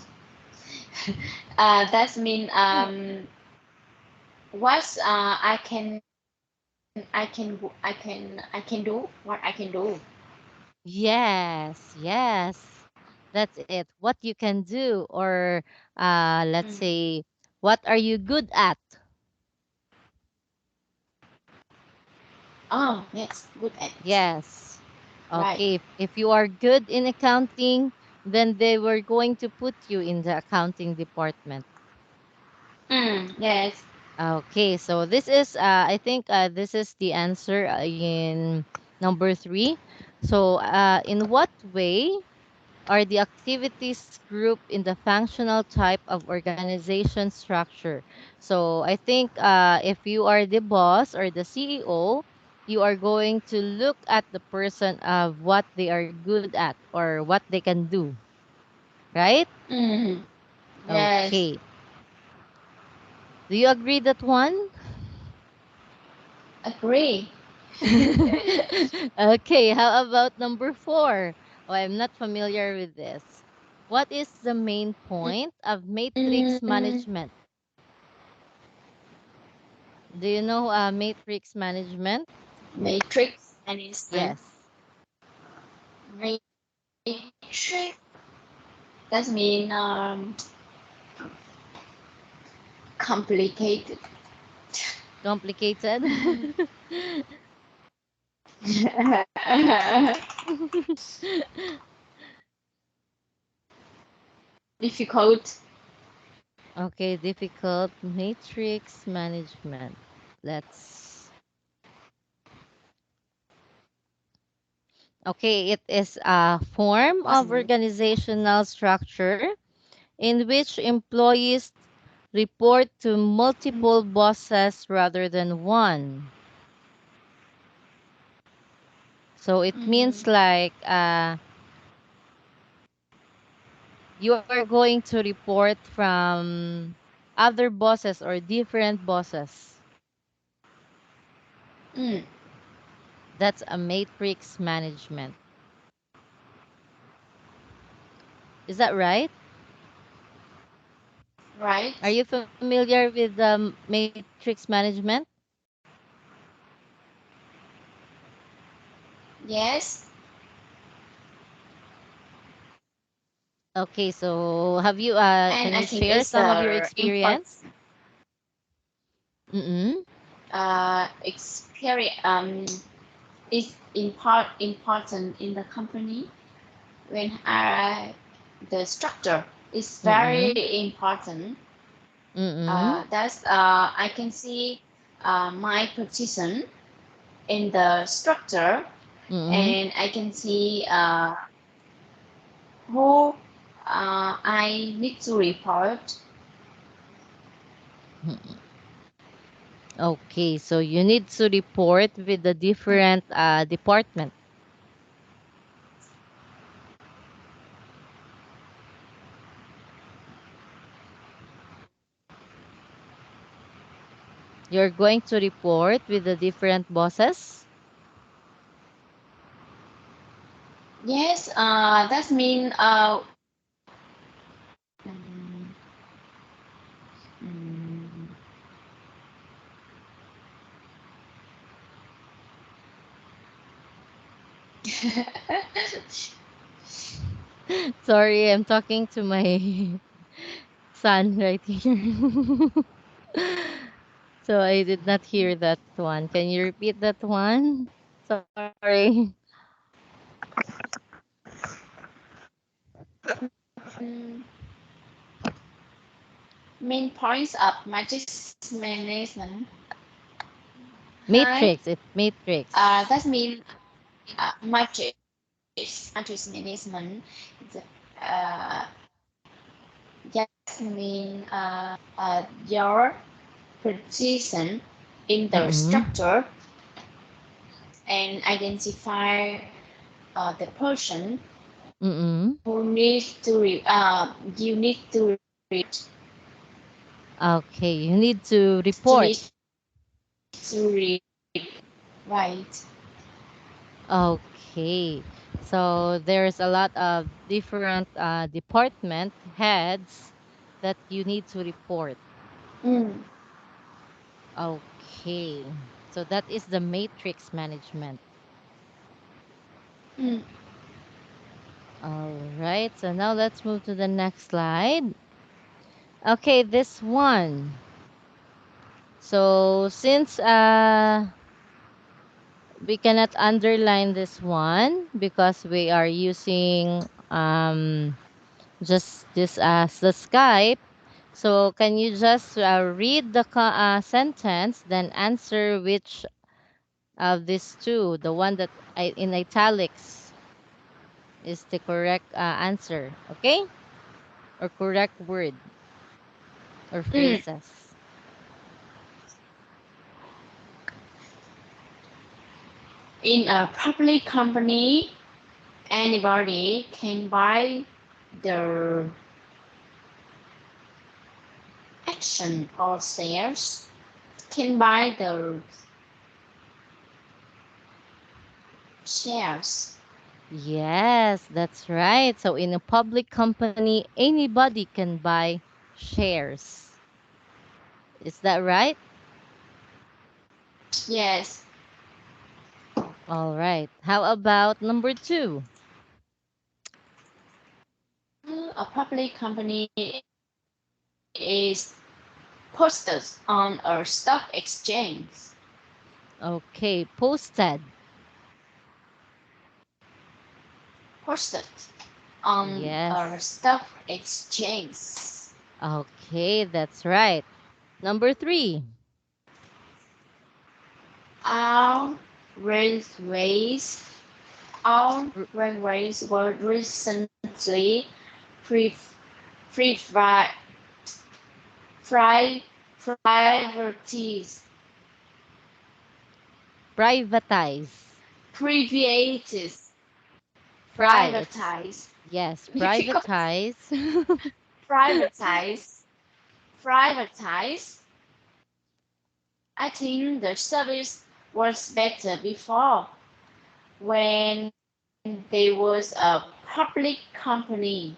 that's mean what I can do what I can do. Yes, yes. That's it. What you can do, or let's Mm. say, what are you good at? Oh, yes, good at Yes. right. Okay. If you are good in accounting, then they were going to put you in the accounting department. Yes. Okay. So this is, I think, this is the answer in number three. So, in what way are the activities grouped in the functional type of organization structure? So I think if you are the boss or the CEO, you are going to look at the person of what they are good at or what they can do, right? Mm. Yes. Okay. Do you agree that one? Agree. Okay, how about number four? Oh, I'm not familiar with this. What is the main point of matrix Mm. management? Do you know matrix management? Matrix management. Yes. Matrix. That mean complicated. Complicated? difficult. Okay, difficult matrix management. Let's. Okay, it is a form of organizational structure in which employees report to multiple bosses rather than one. So it means Mm, like you are going to report from other bosses or different bosses. mm, That's a matrix management. Is that right? Are right. you familiar with the matrix management? Yes. Okay, so have you can And you I think share it's some of your the experience? Mm-mm. experience is important in the company when the structure is very Mm-mm. important. Mm-mm. That's I can see my position in the structure, Mm-mm. and I can see who I need to report. Mm-mm. Okay, so you need to report with the different department. You're going to report with the different bosses. Yes, that means mm, Sorry, I'm talking to my son right here. So I did not hear that one. Can you repeat that one? Sorry. mm, main points of matrix management. Hi, Matrix, it's matrix. that means matrix management. Uh, just mean your position in the Mm-mm. structure and identify the person Mm-mm. who needs to you need to reach Okay, you need to to report. need to read right. Okay. So there's a lot of different department heads that you need to report. Mm, Okay. So that is the matrix management. mm, All right. So now let's move to the next slide. Okay, this one. So since we cannot underline this one because we are using just this as the Skype. So can you just read the sentence, then answer which of these two, the one that in italics, is the correct answer, okay? Or correct word or mm. phrases. In a public company, anybody can buy the action or shares, can buy the shares. Yes, that's right. So in a public company, anybody can buy shares. Is that right? Yes. All right. How about number two? A public company is posted on a stock exchange. Okay, posted. Posted on a Yes. stock exchange. Okay, that's right. Number three. Our railways, our R- railways were recently pri- privi- pri- privatized, Privatize. privatized, It's privatized, yes, because privatize. privatized, privatized. I think the service was better before when there was a public company.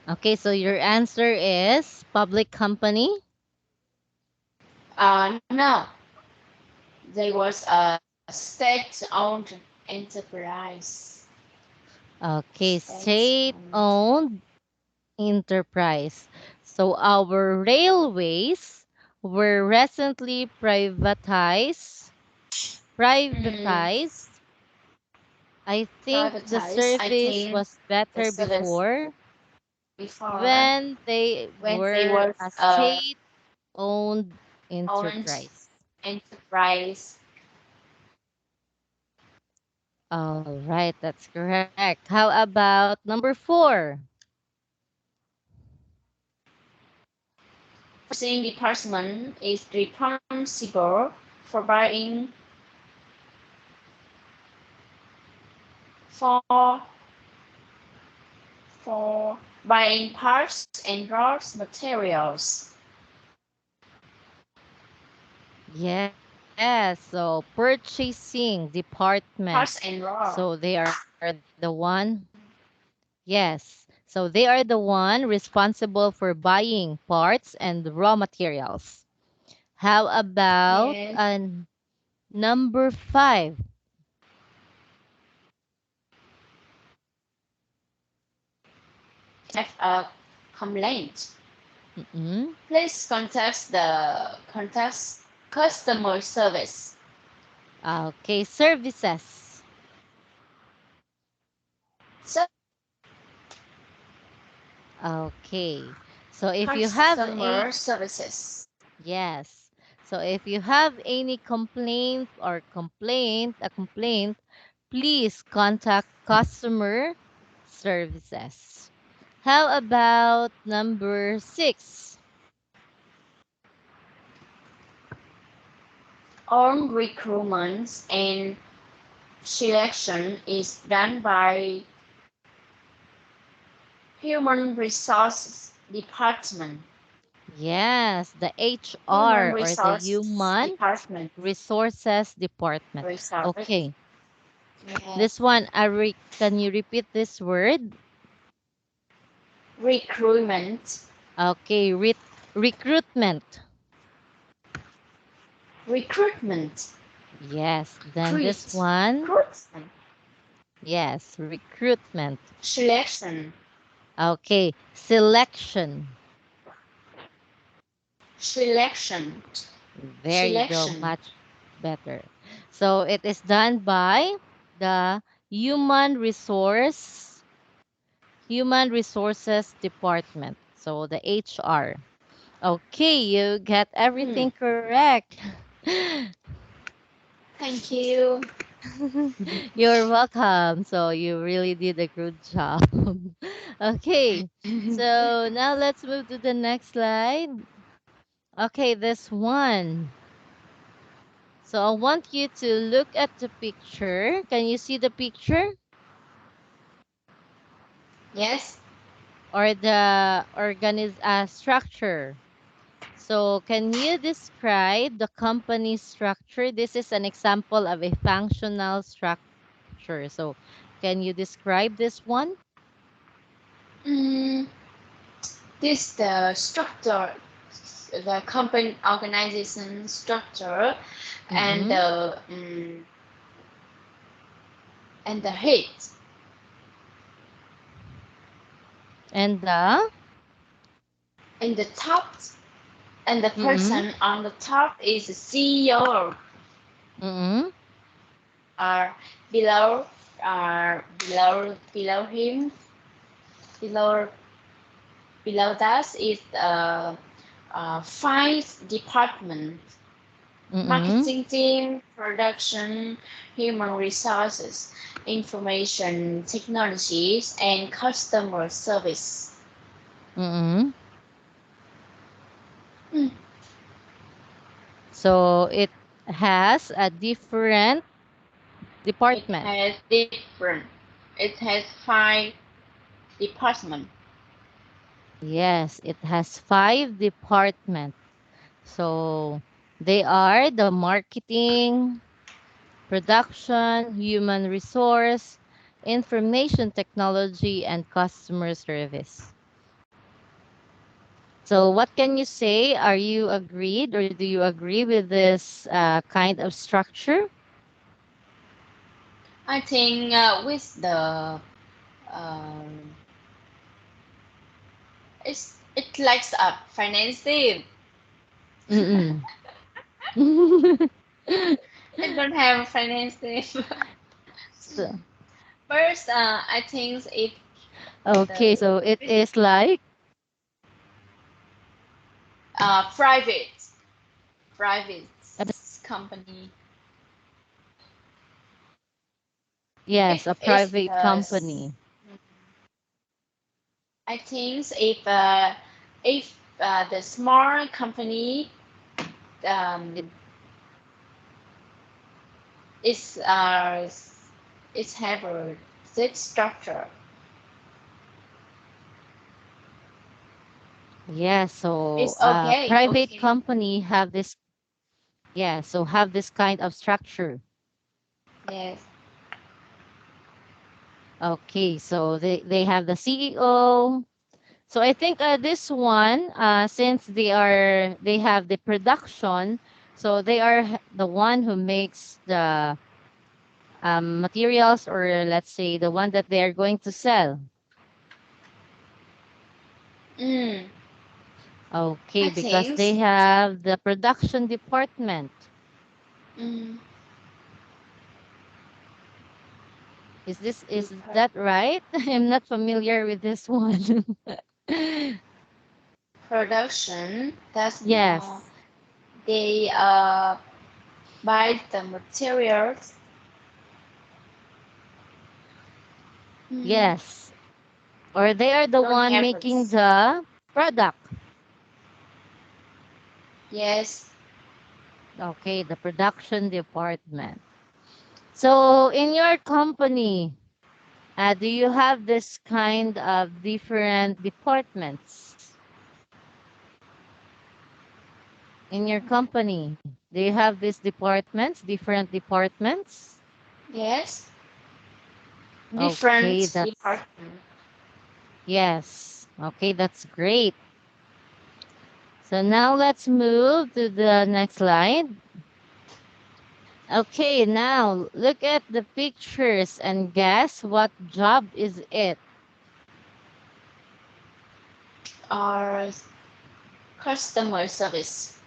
Okay, so your answer is public company. No, there was a state-owned enterprise. Okay, State-owned. state-owned enterprise. So our railways were recently privatized. Mm, Privatized. I think the privatized. I service think was the better service before before when they when there were was a a state-owned owned enterprise. enterprise. All right, that's correct. How about number four? Purchasing department is responsible for buying for for buying parts and raw materials. Yes, so purchasing department. Parts and raw. So they are the one, yes. So they are the one responsible for buying parts and raw materials. How about Yes. number five? Have a complaint. Mm-mm. Please contact customer service. Okay, services. Okay. So if you have a Customer services. yes. So if you have any complaint or a complaint, please contact customer services. How about number six? All recruitment and selection is done by Human Resources Department. Yes, the Human HR or the Resources Human Department. Resources Department. Resource. Okay, this Yes. one, can you repeat this word? Recruitment. Okay, recruitment. Recruitment. Yes, then this Recruit. one, Recruitment. yes, recruitment. Selection. Okay, selection. Selection. There you go, Selection. much better. So it is done by the Human Resources Department. So the HR. Okay, you get everything Hmm. correct. Thank you. You're welcome. So you really did a good job. Okay. So now let's move to the next slide. Okay, this one. So I want you to look at the picture. Can you see the picture Yes. or the structure? So can you describe the company structure? This is an example of a functional structure. So can you describe this one? Mm, this the structure, the company organization structure, and Mm-mm. the head And the and the top and the Mm-mm. person on the top is the CEO. Mm-mm. Or below, below him, below below that is finance department, Mm-mm. marketing team, production, human resources, information technologies, and customer service. Mm-mm. Mm. So it has a different It department. has different. It has 5 departments. Yes, it has five departments. So they are the marketing, production, human resource, information technology, and customer service. So what can you say? Are you agreed or do you agree with this kind of structure? I think with the um, it likes up finance team. Mm-mm. I don't have a finance team. So, First, I think if okay, the so it is like private private a, company, yes, a if private the company. I think if the small company It, um, is is have a set structure. yeah, so It's okay, private okay. company have this, yeah, so have this kind of structure. Yes. Okay, so they have the CEO. So I think this one, since they have the production, so they are the one who makes the materials, or let's say the one that they are going to sell. Mm, Okay, I because think. they have the production department. Mm, Is that right? I'm not familiar with this one. production. That's Yes. they buy the materials. Mm, Yes. Or they are the don't one have making it. the product. Yes. Okay, the production department. So in your company, do you have this kind of different departments in your company? Do you have these departments, different departments? Yes. Okay, Different that's department. yes. Okay, that's great. So now let's move to the next slide. Okay, now look at the pictures and guess what job is it? Or customer service.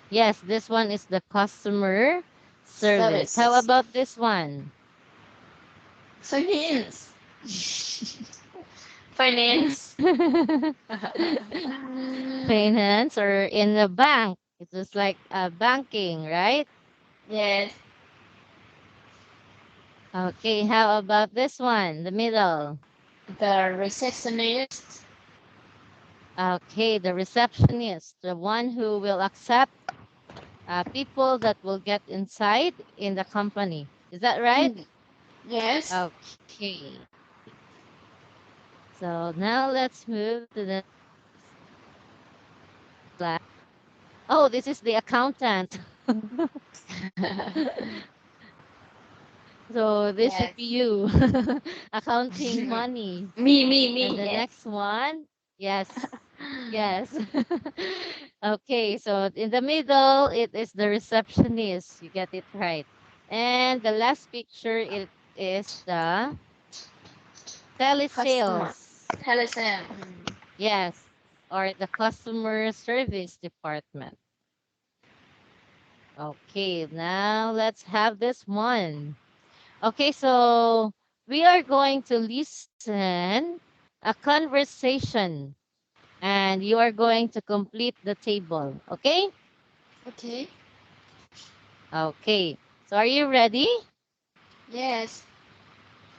Yes, this one is the customer service. How Services. about this one? Finance. Finance. Finance or in the bank. It's just like banking, right? Yes. Okay, how about this one? The middle. The receptionist. Okay, the receptionist, the one who will accept people that will get inside in the company. Is that right? Mm, yes. Okay. So now let's move to the slide. Oh, this is the accountant. So this should Yes. be you. Accounting money. Me, And the yes. next one, yes, yes. Okay, so in the middle, it is the receptionist. You get it right. And the last picture, it is the Customer. telesales. Telesale. Mm. Yes. or the customer service department? Okay, now let's have this one. Okay, so we are going to listen a conversation and you are going to complete the table. Okay? Okay. Okay. So are you ready? Yes.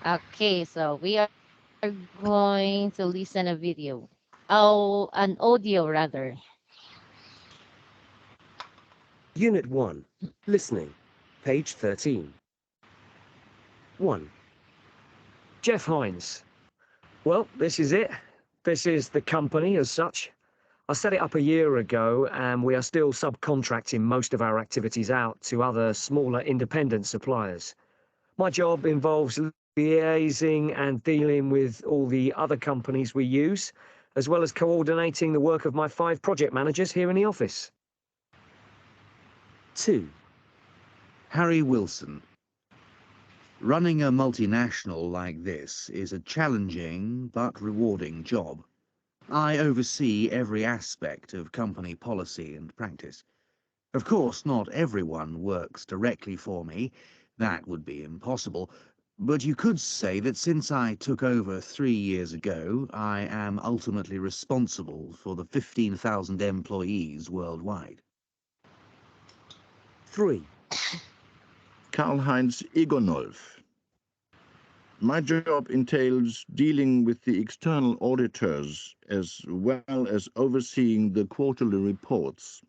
Okay, so we are going to listen a video. Oh, an audio rather. Unit 1. Listening. Page 13. 1. Jeff Hines. Well, this is it. This is the company as such. I set it up a year ago and we are still subcontracting most of our activities out to other smaller independent suppliers. My job involves liaising and dealing with all the other companies we use, as well as coordinating the work of my 5 project managers here in the office. 2. Harry Wilson. Running a multinational like this is a challenging but rewarding job. I oversee every aspect of company policy and practice. Of course, not everyone works directly for me. That would be impossible. But you could say that since I took over 3 years ago, I am ultimately responsible for the 15,000 employees worldwide. 3. Karl-Heinz Egonolf. My job entails dealing with the external auditors as well as overseeing the quarterly reports.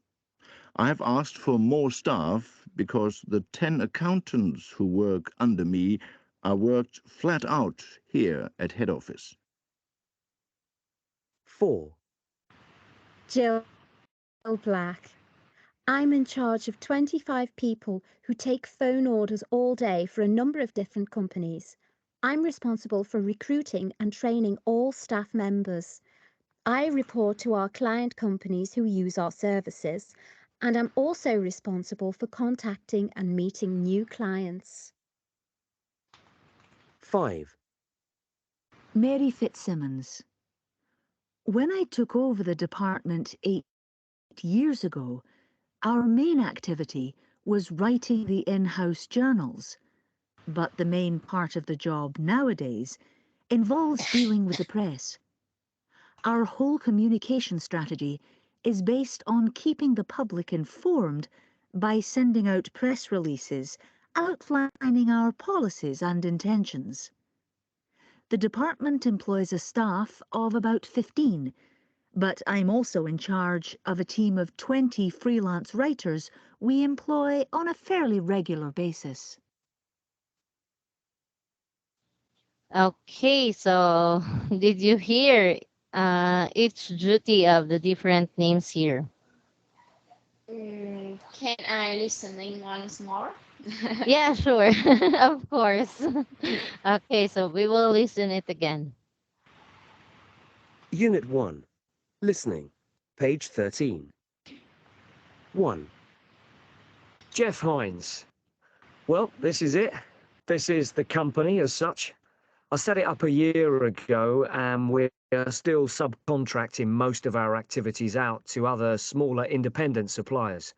I have asked for more staff because the 10 accountants who work under me are worked flat out here at head office. 4. Jill Black. I'm in charge of 25 people who take phone orders all day for a number of different companies. I'm responsible for recruiting and training all staff members. I report to our client companies who use our services, and I'm also responsible for contacting and meeting new clients. 5. Mary Fitzsimmons. When I took over the department 8 years ago, our main activity was writing the in-house journals. But the main part of the job nowadays involves dealing with the press. Our whole communication strategy is based on keeping the public informed by sending out press releases outlining our policies and intentions. The department employs a staff of about 15, but I'm also in charge of a team of 20 freelance writers we employ on a fairly regular basis. Okay, so did you hear each duty of the different names here? Can I listening once more? Yeah, sure. Of course. Okay, so we will listen it again. Unit 1. Listening. Page 13. 1. Jeff Hines. Well, this is it. This is the company as such. I set it up a year ago and we're still subcontracting most of our activities out to other smaller independent suppliers.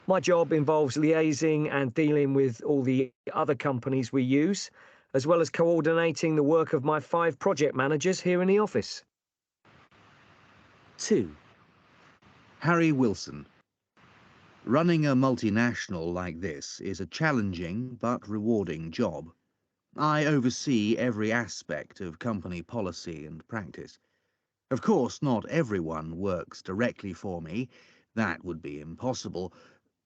My job involves liaising and dealing with all the other companies we use, as well as coordinating the work of my 5 project managers here in the office. 2. Harry Wilson. Running a multinational like this is a challenging but rewarding job. I oversee every aspect of company policy and practice. Of course, not everyone works directly for me. That would be impossible.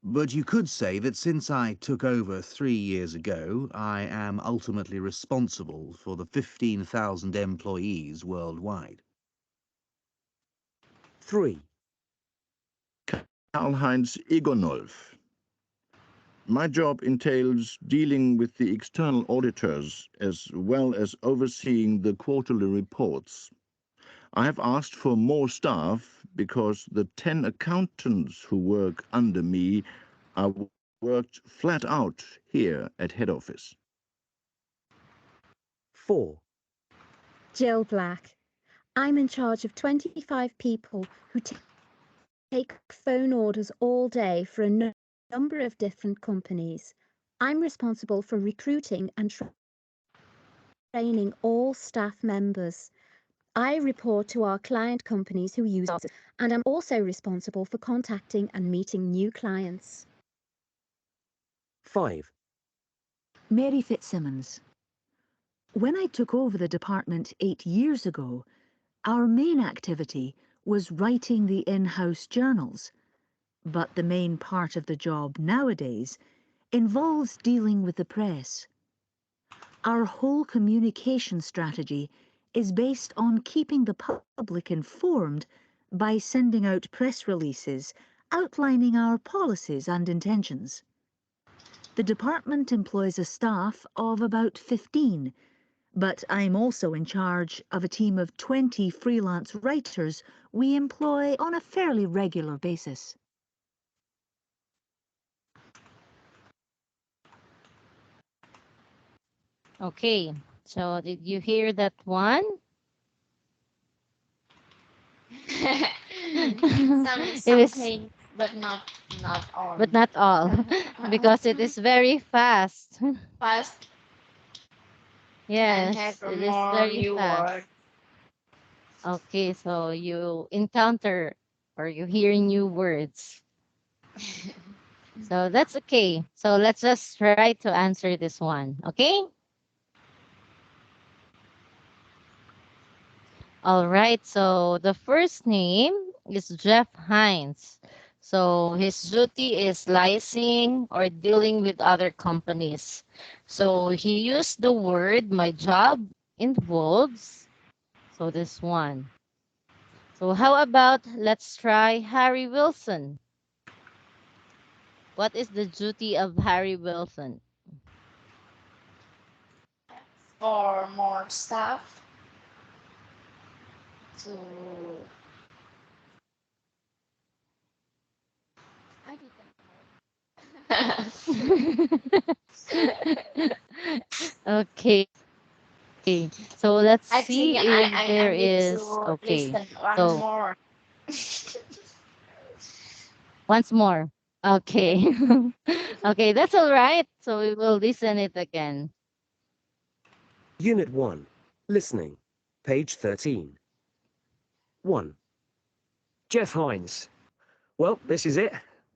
But you could say that since I took over 3 years ago, I am ultimately responsible for the 15,000 employees worldwide. 3. Karl-Heinz Egonolf. My job entails dealing with the external auditors as well as overseeing the quarterly reports. I have asked for more staff because the 10 accountants who work under me are worked flat out here at head office. 4. Jill Black. I'm in charge of 25 people who take phone orders all day for a number of different companies. I'm responsible for recruiting and training all staff members. I report to our client companies who use our services, and I'm also responsible for contacting and meeting new clients. 5. Mary Fitzsimmons. When I took over the department 8 years ago, our main activity was writing the in-house journals, but the main part of the job nowadays involves dealing with the press. Our whole communication strategy is based on keeping the public informed by sending out press releases outlining our policies and intentions. The department employs a staff of about 15, but I'm also in charge of a team of 20 freelance writers we employ on a fairly regular basis. Okay. So did you hear that one? It Some is, things, but not all. but not all, because it is very fast. Fast and Yes, have it is more very new fast. word. Okay, so you encounter or you hear new words. So that's okay. So let's just try to answer this one. Okay? All right. So the first name is Jeff Hines. So his duty is licensing or dealing with other companies. So he used the word my job involves. So this one. So how about let's try Harry Wilson. What is the duty of Harry Wilson? For more stuff to I didn't. Okay. So let's I think see if I there need is to okay. listen one So more. once more. Okay. Okay, that's all right. So we will listen it again. Unit 1. Listening. Page 13. 1. Jeff Hines. Well, this is it.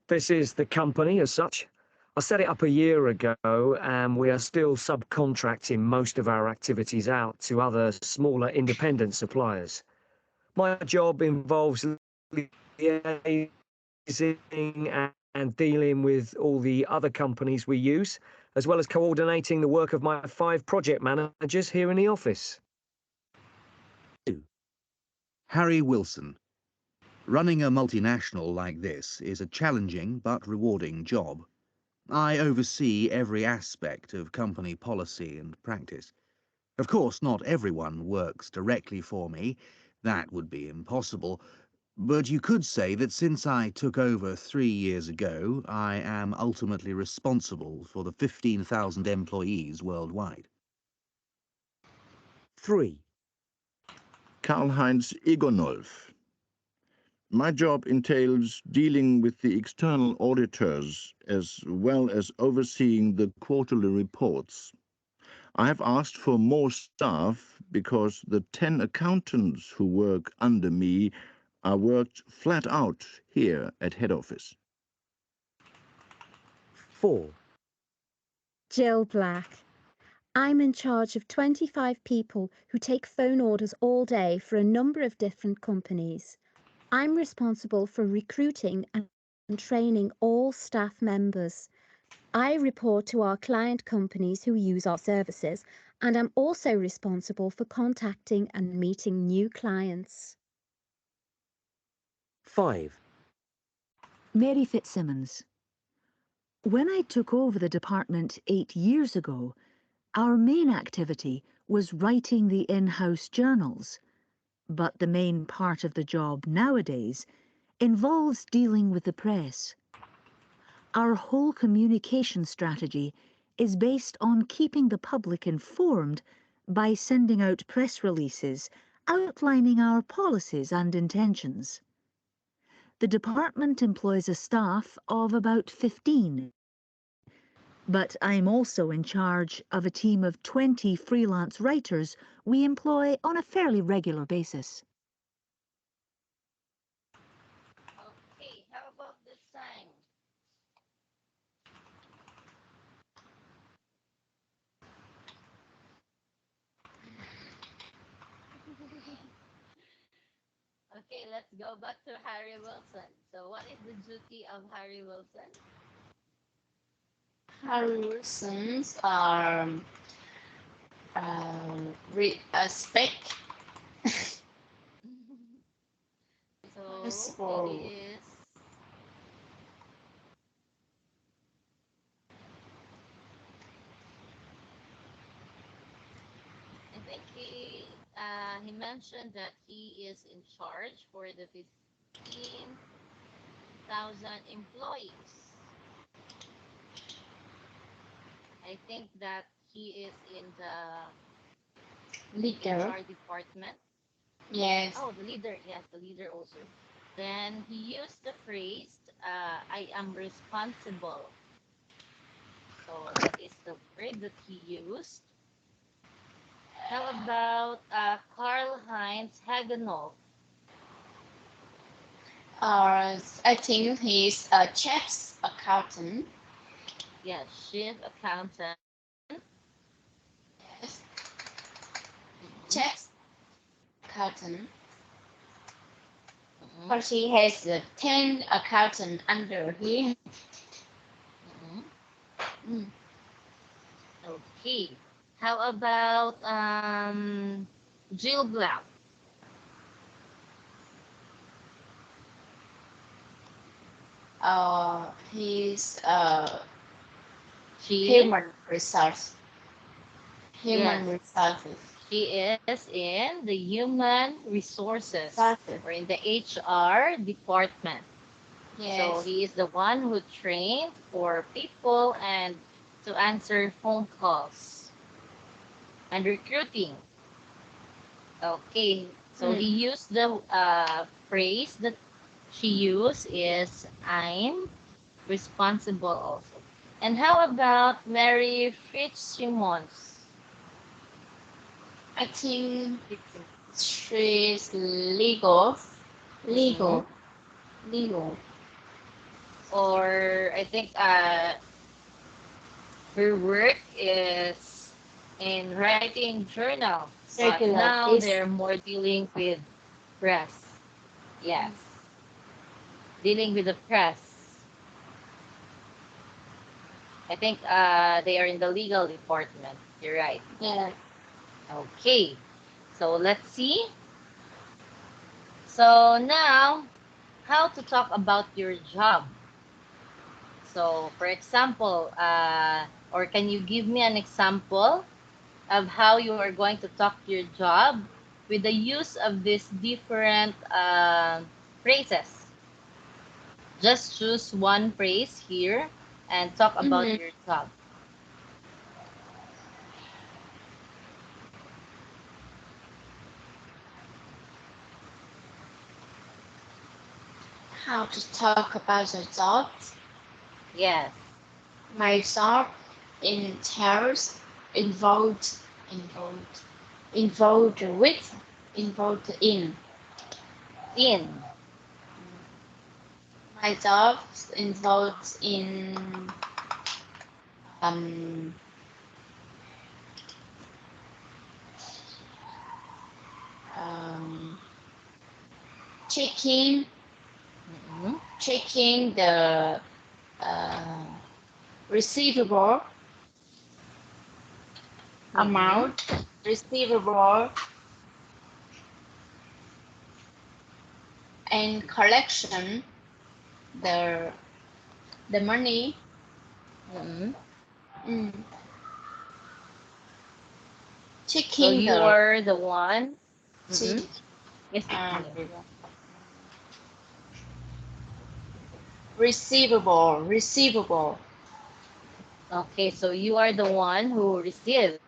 This is the company as such. I set it up a year ago, and we are still subcontracting most of our activities out to other smaller independent suppliers. My job involves liaising and dealing with all the other companies we use, as well as coordinating the work of my 5 project managers here in the office. 2. Harry Wilson. Running a multinational like this is a challenging but rewarding job. I oversee every aspect of company policy and practice. Of course, not everyone works directly for me. That would be impossible. But you could say that since I took over 3 years ago, I am ultimately responsible for the 15,000 employees worldwide. 3. Karl-Heinz Egonolf. My job entails dealing with the external auditors as well as overseeing the quarterly reports. I have asked for more staff because the 10 accountants who work under me are worked flat out here at head office. 4. Jill Black. I'm in charge of 25 people who take phone orders all day for a number of different companies. I'm responsible for recruiting and training all staff members. I report to our client companies who use our services, and I'm also responsible for contacting and meeting new clients. 5. Mary Fitzsimmons. When I took over the department 8 years ago, our main activity was writing the in-house journals, but the main part of the job nowadays involves dealing with the press. Our whole communication strategy is based on keeping the public informed by sending out press releases outlining our policies and intentions. The department employs a staff of about 15, but I'm also in charge of a team of 20 freelance writers we employ on a fairly regular basis. Okay, how about this time? Okay, let's go back to Harry Wilson. So, what is the duty of Harry Wilson? Harry Wilson's spec. So he is I think he mentioned that he is in charge for the 15,000 employees. I think that he is in the Leader. HR department. Yes. Oh, the leader. Yes, the leader also. Then he used the phrase, I am responsible. So that is the word that he used. How about Karl Heinz Hagenhoff? I think he's a chef's accountant. Yes, chief accountant. Yes. Mhm, Chef's accountant. mhm, But he has 10 accountants under him. mhm. Mm. Okay. How about Jill Black? He's She is? human resource. Yes, Human resources. she is in the human resources Resources. or in the HR department. So Yes. he is the one who trained for people and to answer phone calls and recruiting. Okay, so Mm. he used the phrase that she used is I'm responsible also. And how about Mary Fitzsimmons? I think she's legal. Mhm. Legal. Legal. Or I think her work is in writing journal, but Circular. now This. they're more dealing with press. Yes, dealing with the press. I think they are in the legal department. You're right. Yeah. Okay, so let's see. So now, how to talk about your job. So, for example, or can you give me an example of how you are going to talk your job with the use of these different phrases? Just choose one phrase here and talk about Mm. your job. How to talk about the job? Yes. My job entails involved, involved, involved with, involved in. In. My job involves in um, um, checking Mm-hmm. checking the uh, receivable Mm-hmm. amount, receivable and collection the the money. Mm-hmm. Mm, So checking you the are the one. Mm-hmm. che- Yes, um, continue. receivable. Okay, so you are the one who received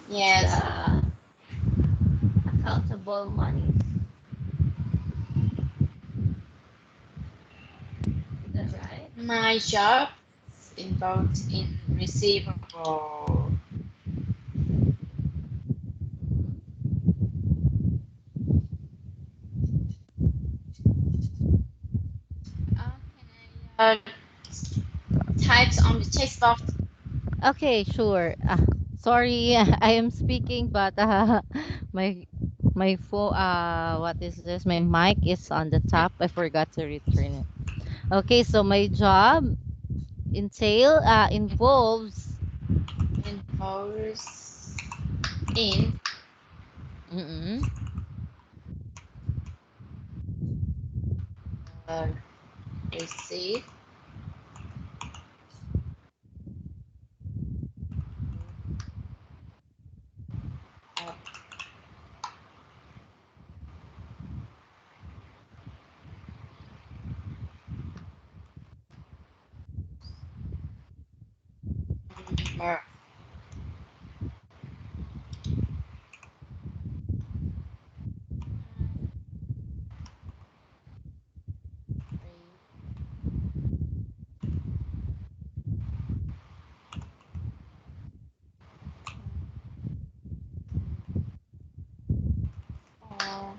Yes. the accountable. receivable money. That's right. My job involved in receivable. Can I types on the text box? Okay, sure. Sorry, I am speaking, but my my phone. What is this? My mic is on the top. I forgot to return it. Okay, so my job involves. Involves in Mm-mm, uh, receive of number uh,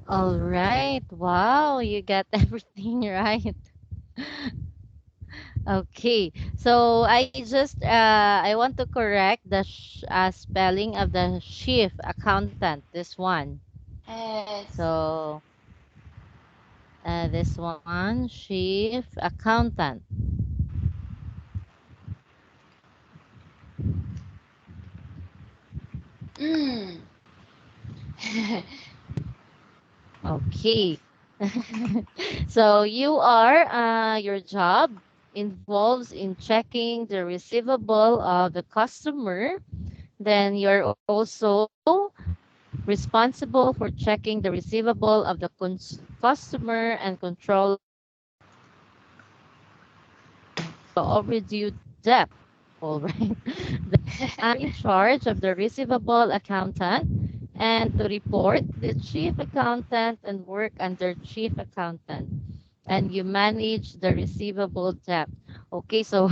All right. Wow, you got everything right. Okay. So I want to correct the spelling of the chief accountant. This one. Yes. So this one, chief accountant. Mm. Okay. So your job involves in checking the receivable of the customer. Then you're also responsible for checking the receivable of the customer and controlling the overdue debt. All right. Then you are in charge of the receivable accountant and to report the chief accountant and work under chief accountant. And you manage the receivable debt. Okay, so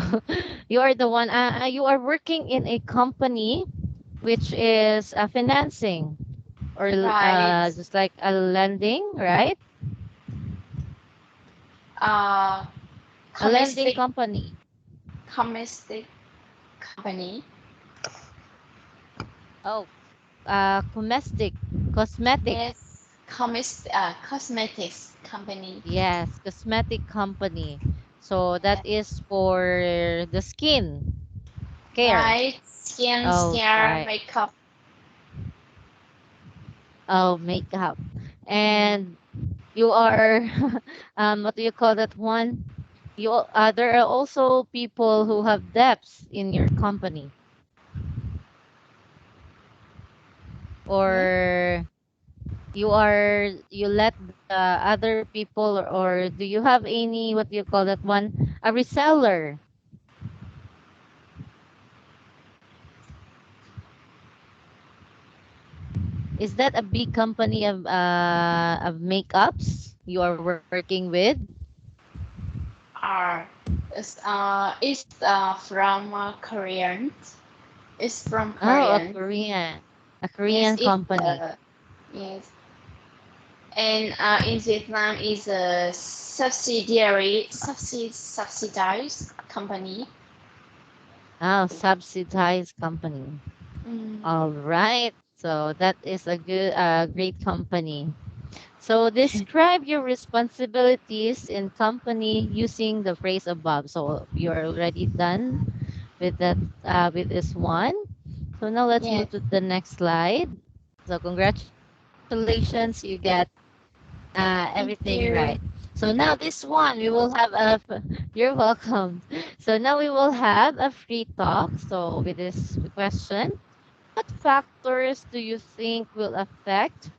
you are the one, you are working in a company which is financing or Right. just like a lending, right? Uh, A lending Commistic company. commistic company. Oh, cosmetics. Yes. Cosmetics company. Yes, cosmetic company. So that Yes. is for the skin care. Right. Skin Oh, care right. makeup. Oh, makeup. Mm. And you are, what do you call that one? There are also people who have debts in your company, Yeah. or you let the other people, or do you have any, what do you call that one? A reseller. Is that a big company of makeups you are working with? R. It's from Korean. It's from Oh, Korean. A Yes, Korean it company. yes, and in Vietnam is a subsidized company. Oh, subsidized company. Mm. All right. So that is a great company. So describe your responsibilities in company using the phrase above. So you're already done with that with this one. So now let's Yes, move to the next slide. So congratulations, you get everything thank right. you. So now this one we will have you're welcome. So now we will have a free talk. So with this question, what factors do you think will affect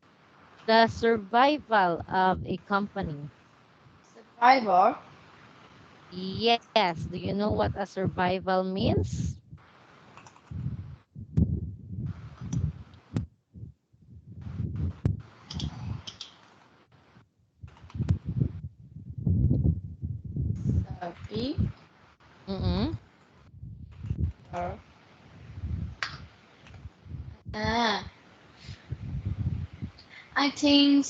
the survival of a company? Survivor. Yes. Do you know what a survival means? B. Mm-mm. Or, ah, I think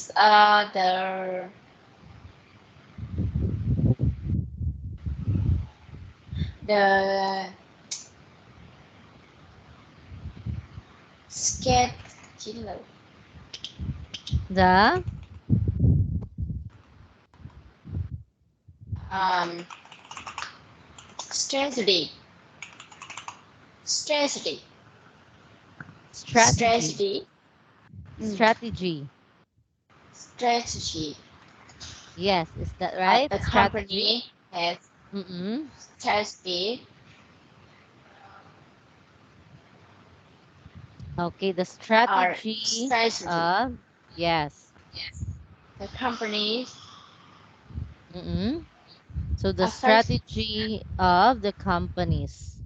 the scared killer. The Um, strategy, strategy, strategy. strategy, mm, Strategy. strategy. Yes, is that right? The Strategy. company has Mm-mm. strategy Okay, the or strategy strategy. of yes. The company Mm-mm. So the first strategy of the companies.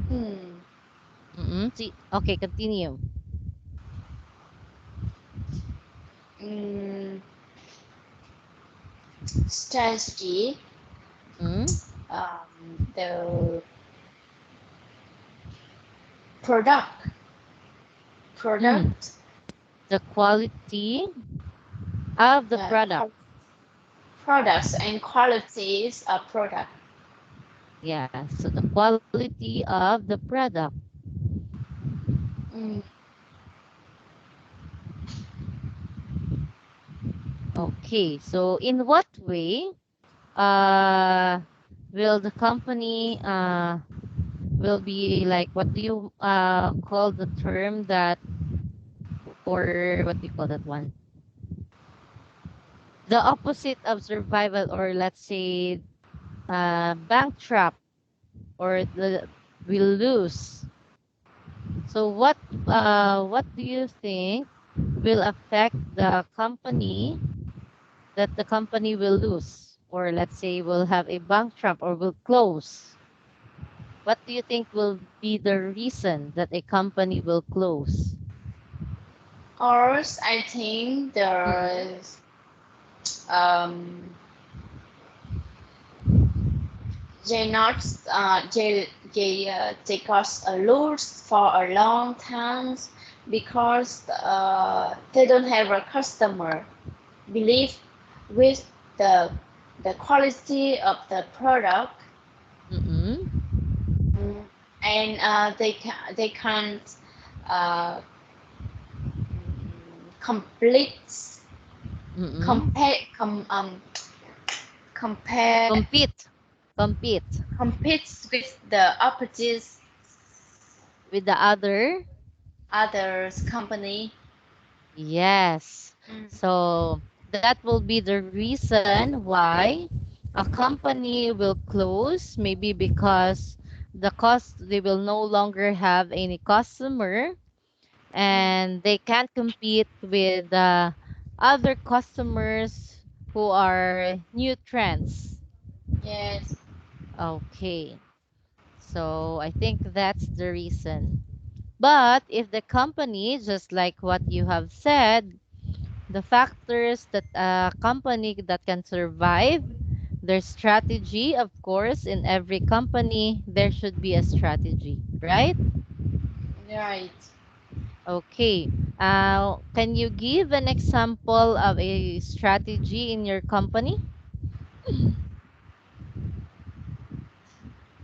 hmm, Mm-mm. See, okay, continue. mm, strategy. Mm? The product Mm. product The quality. Of the the product. products and qualities of product. Yeah, so the quality of the product. Mm. Okay, so in what way uh will the company will be like, what do you call the term that, or what do you call that one? The opposite of survival, or let's say bankrupt, or the will lose. So what do you think will affect the company, that the company will lose, or let's say will have a bankrupt or will close? What do you think will be the reason that a company will close? Or I think Mm-mm. there's um, they not they got a loss for a long time because they don't have a customer believe with the the quality of the product. Mm-mm. Mm, and they can't uh, complete Mm-mm. compare compare Compete. Compete competes with the opposite with the other. others company. Yes. Mm, So that will be the reason why a company will close, maybe because the cost, they will no longer have any customer, mm, and they can't compete with other customers who are new trends. yes, Okay. So I think that's the reason. But if the company, just like what you have said, the factors that a company that can survive, their strategy, of course, in every company, there should be a strategy, right? right. Okay. Can you give an example of a strategy in your company?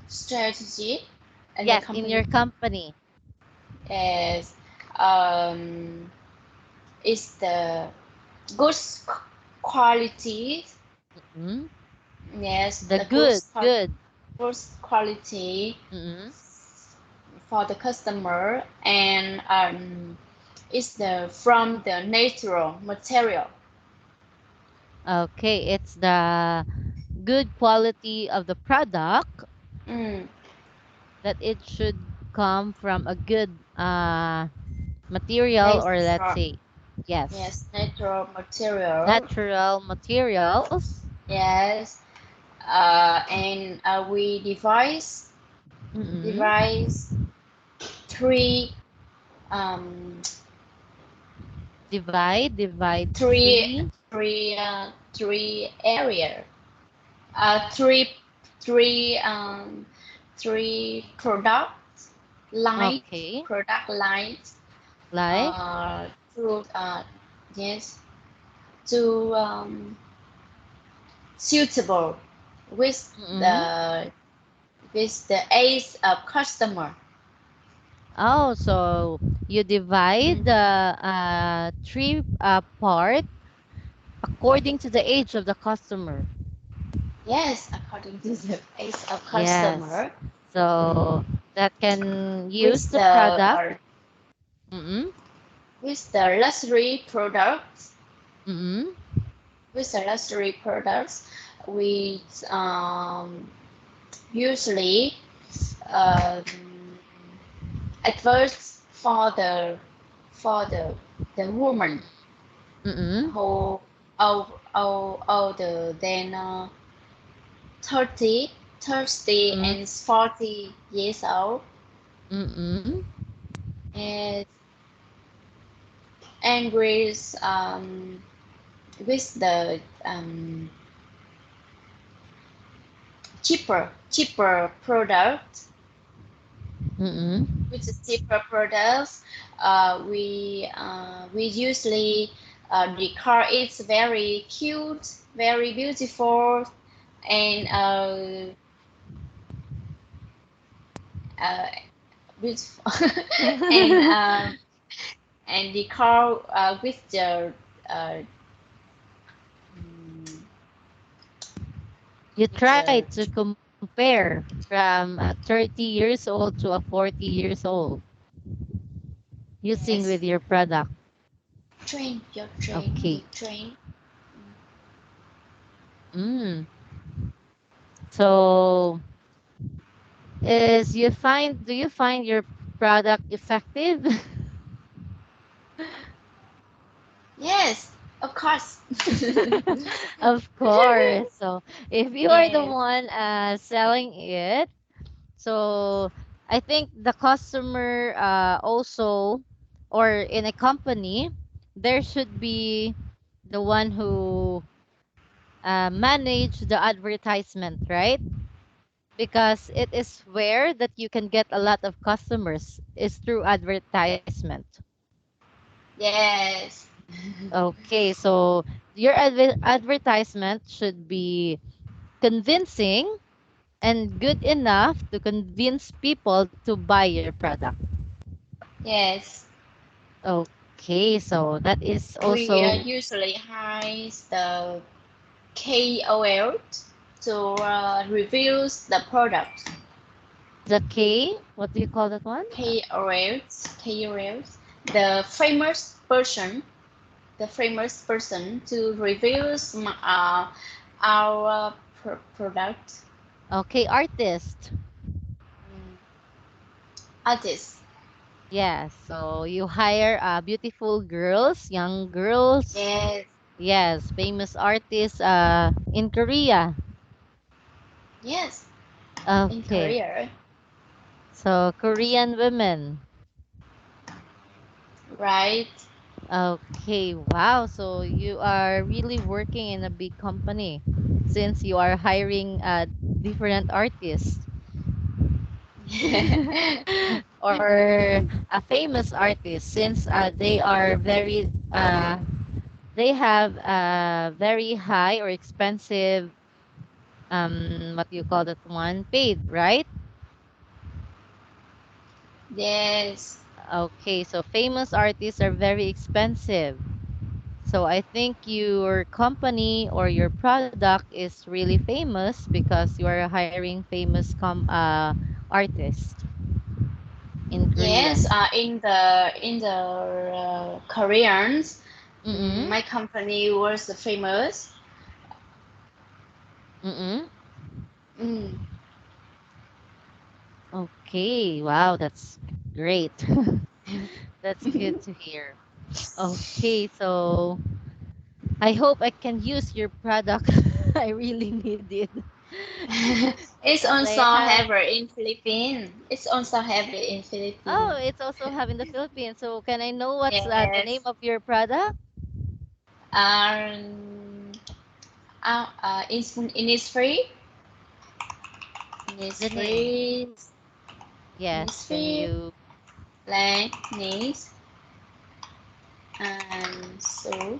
Strategy and the Yes, in company your company. is um is the good quality. Mm. Yes, The the good good, good. good quality Mm. for the customer and is the from the natural material. Okay, it's the good quality of the product, Mm, that it should come from a good material, or let's natural, say, yes, yes, natural material. natural materials. Yes, and we Mm-mm. devise three um, Divide three three. three area three three three Okay, product lines like. to yes to suitable with Mm-mm. the with the age of customer. Oh, so you divide Mm. the three part according to the age of the customer. Yes, according to the age of Yes, customer. Mm. so that can use With the the product. Mm-mm. with the luxury products Mm-mm. with the luxury products we usually um, adverts for the woman Mm-mm. who older than 30 30 Mm-mm. and 40 years old Mm-mm. and with with the cheaper product Mm-mm. with the cheaper products we usually The car is very cute, very beautiful, and uh, beautiful, and um, and the car with the uh, mm, You with try the to compare from 30 years old to a 40 years old using with yes, your product. train, Okay. the train. Mm. So do you find your product effective? Yes, of course. Of course. So if you are the Yes, one selling it, so I think the customer also, or in a company, there should be the one who manage the advertisement, right? Because it is where that you can get a lot of customers is through advertisement. yes, Okay, so your advertisement should be convincing and good enough to convince people to buy your product. yes. Okay, so that is We also usually hire the KOL to review the product. the K. What do you call that one? KOLs, the famous person to review our product. Okay, artist. Mm, Artists. Yes, so you hire beautiful girls, young girls. Yes, Yes, famous artists in Korea. yes. In Okay, Korea, so Korean women. right? Okay, wow. So you are really working in a big company since you are hiring different artists or a famous artist since they are very they have a very high or expensive what do you call that one paid, right? Yes, Okay, so famous artists are very expensive. So I think your company or your product is really famous because you are hiring famous artists in Korea. yes. In the Koreans, Mm-mm. my company was famous. Mm-mm. Mm, Okay. Wow, that's great. That's good to hear. Okay, so I hope I can use your product. I really need it it's because I also have. heavy in Philippines. It's also heavy in Philippines. Oh, it's also have in the Philippines. So can I know what's the name Yes. of your product? Um, it's free. It's The name. free. Yes. It's Can free. you? Like this. And so,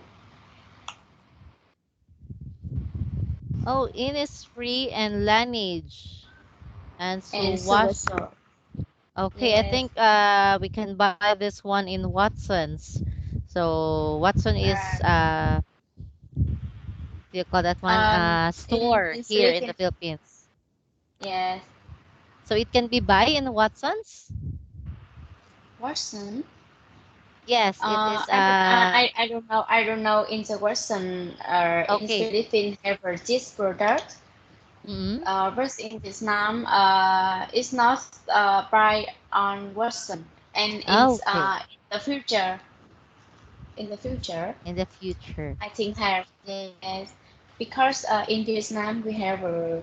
Oh, Innisfree and Laneige. And so and so wash. so. Okay, I Yes. think we can buy this one in Watson's. So Watson is Uh, do you call that one store in here in the Philippines. Philippines. Yes. So it can be buy in Watson's? Watson. Yes, it is I don't know in the Western in okay. Philippines have this product. Mm-hmm. But in Vietnam, it's not buy on Western, and it's Okay. the future. In the future, In the future. I think have yes, because in Vietnam we have a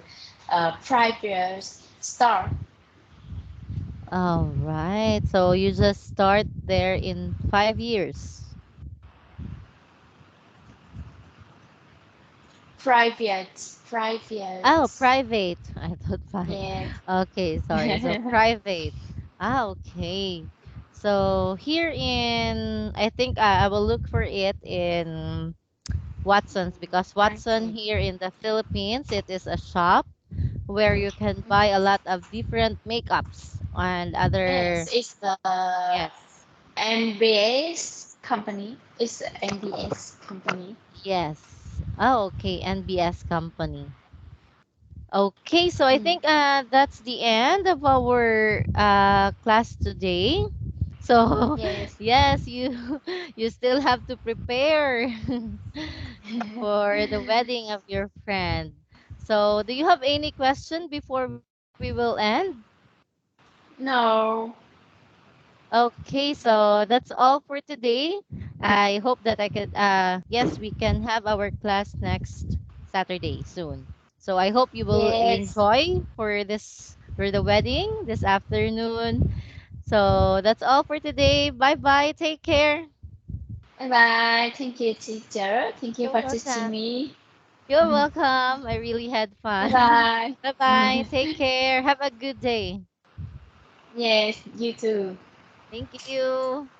private store, All right. So you just start there in 5 years. Oh, private, private. I thought five. yes. Okay, sorry. So private. Ah, okay. So here in, I think I will look for it in Watson's, because Watson Okay. here in the Philippines, it is a shop where you can buy a lot of different makeups and other. Yes, it's the Yes, MBS company. It's the MBS company. yes. Oh, okay, NBS company. Okay, so I Mm. think that's the end of our class today. So Yes. yes, you you still have to prepare for the wedding of your friend. So do you have any question before we will end? No. Okay, so that's all for today. I hope that I could yes, we can have our class next Saturday soon. So I hope you will Yes. enjoy for the wedding this afternoon. So that's all for today. Bye bye. Take care. Bye bye. Thank you, teacher. Thank you You're for teaching welcome. me. You're welcome. I really had Bye fun. bye. Bye bye. Take care. Have a good day. Yes, you too. Thank you.